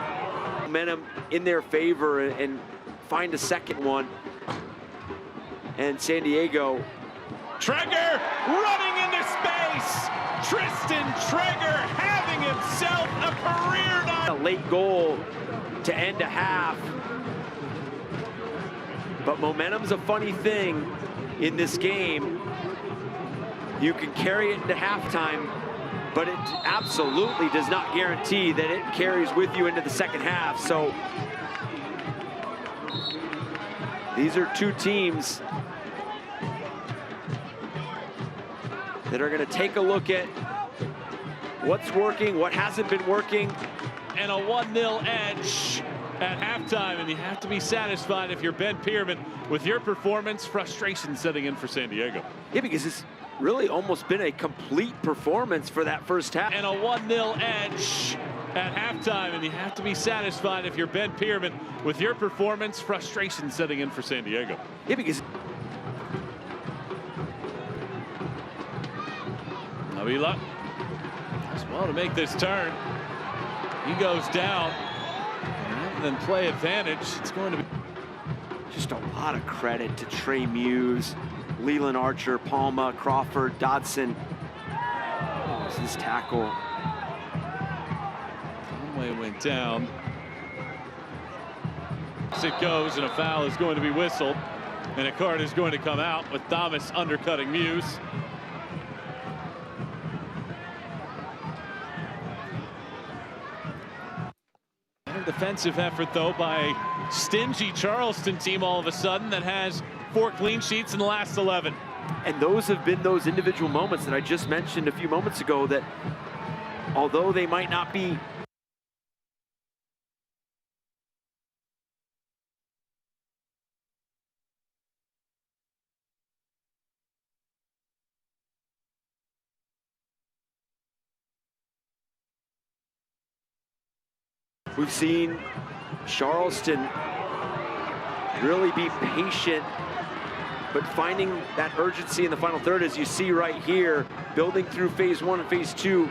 momentum in their favor and find a second one. And San Diego. Traeger running into space. Tristan Traeger having himself a career night. A late goal to end a half. But momentum's a funny thing in this game. You can carry it into halftime, but it absolutely does not guarantee that it carries with you into the second half. So these are two teams that are going to take a look at what's working, what hasn't been working. And a 1-0 edge at halftime, and you have to be satisfied if you're Ben Pierman with your performance. Frustration setting in for San Diego. Yeah, because it's really almost been a complete performance for that first half. And a 1-0 edge at halftime, and you have to be satisfied if you're Ben Pierman with your performance. Frustration setting in for San Diego. Yeah, because Avila does well to make this turn. He goes down. Rather than play advantage, it's going to be just a lot of credit to Trey Muse, Leland Archer, Palma, Crawford, Dodson. This is tackle. Conway went down. As it goes, and a foul is going to be whistled, and a card is going to come out with Thomas undercutting Muse. Defensive effort, though, by stingy Charleston team all of a sudden that has 4 clean sheets in the last 11. And those have been those individual moments that I just mentioned a few moments ago that, although they might not be we've seen Charleston really be patient, but finding that urgency in the final third, as you see right here, building through phase one and phase two.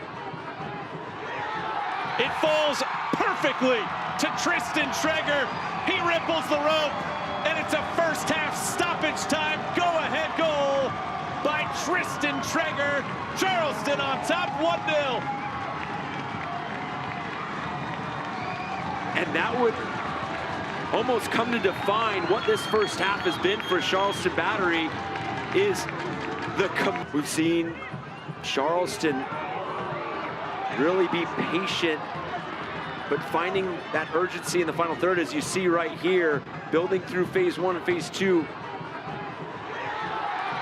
It falls perfectly to Tristan Traeger. He ripples the rope, and it's a first half stoppage time go-ahead goal by Tristan Traeger. Charleston on top, 1-0. And that would almost come to define what this first half has been for Charleston Battery. Is we've seen Charleston really be patient, but finding that urgency in the final third, as you see right here, building through phase one and phase two.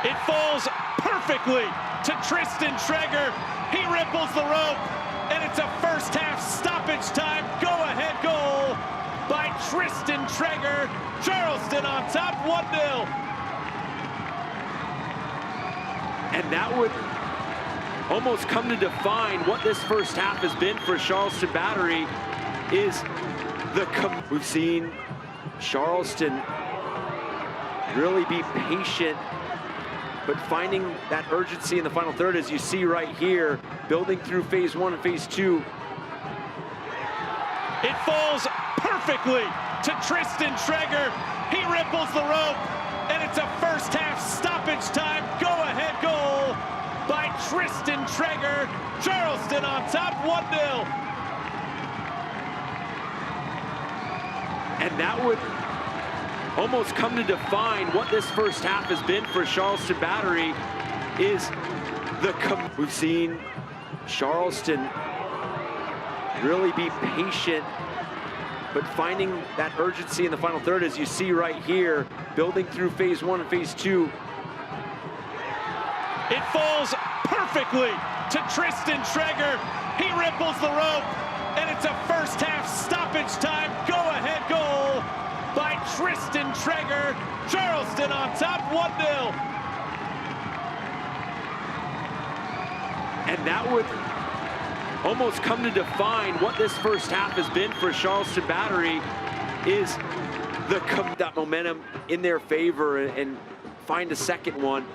It falls perfectly to Tristan Traeger. He ripples the rope, and it's a first half stoppage time go-ahead goal by Tristan Traeger. Charleston on top, 1-0. And that would almost come to define what this first half has been for Charleston Battery. Is we've seen Charleston really be patient, but finding that urgency in the final third, as you see right here, building through phase one and phase two. It falls perfectly to Tristan Traeger. He ripples the rope, and it's a first half stoppage time go-ahead goal by Tristan Traeger. Charleston on top, 1-0. And that would almost come to define what this first half has been for Charleston Battery. Is we've seen Charleston really be patient, but finding that urgency in the final third, as you see right here, building through phase one and phase two. It falls perfectly to Tristan Traeger. He ripples the rope, it's a first half stoppage time. Go ahead goal by Tristan Traeger. Charleston on top 1-0. And that would almost come to define what this first half has been for Charleston Battery, is that momentum in their favor and find a second one.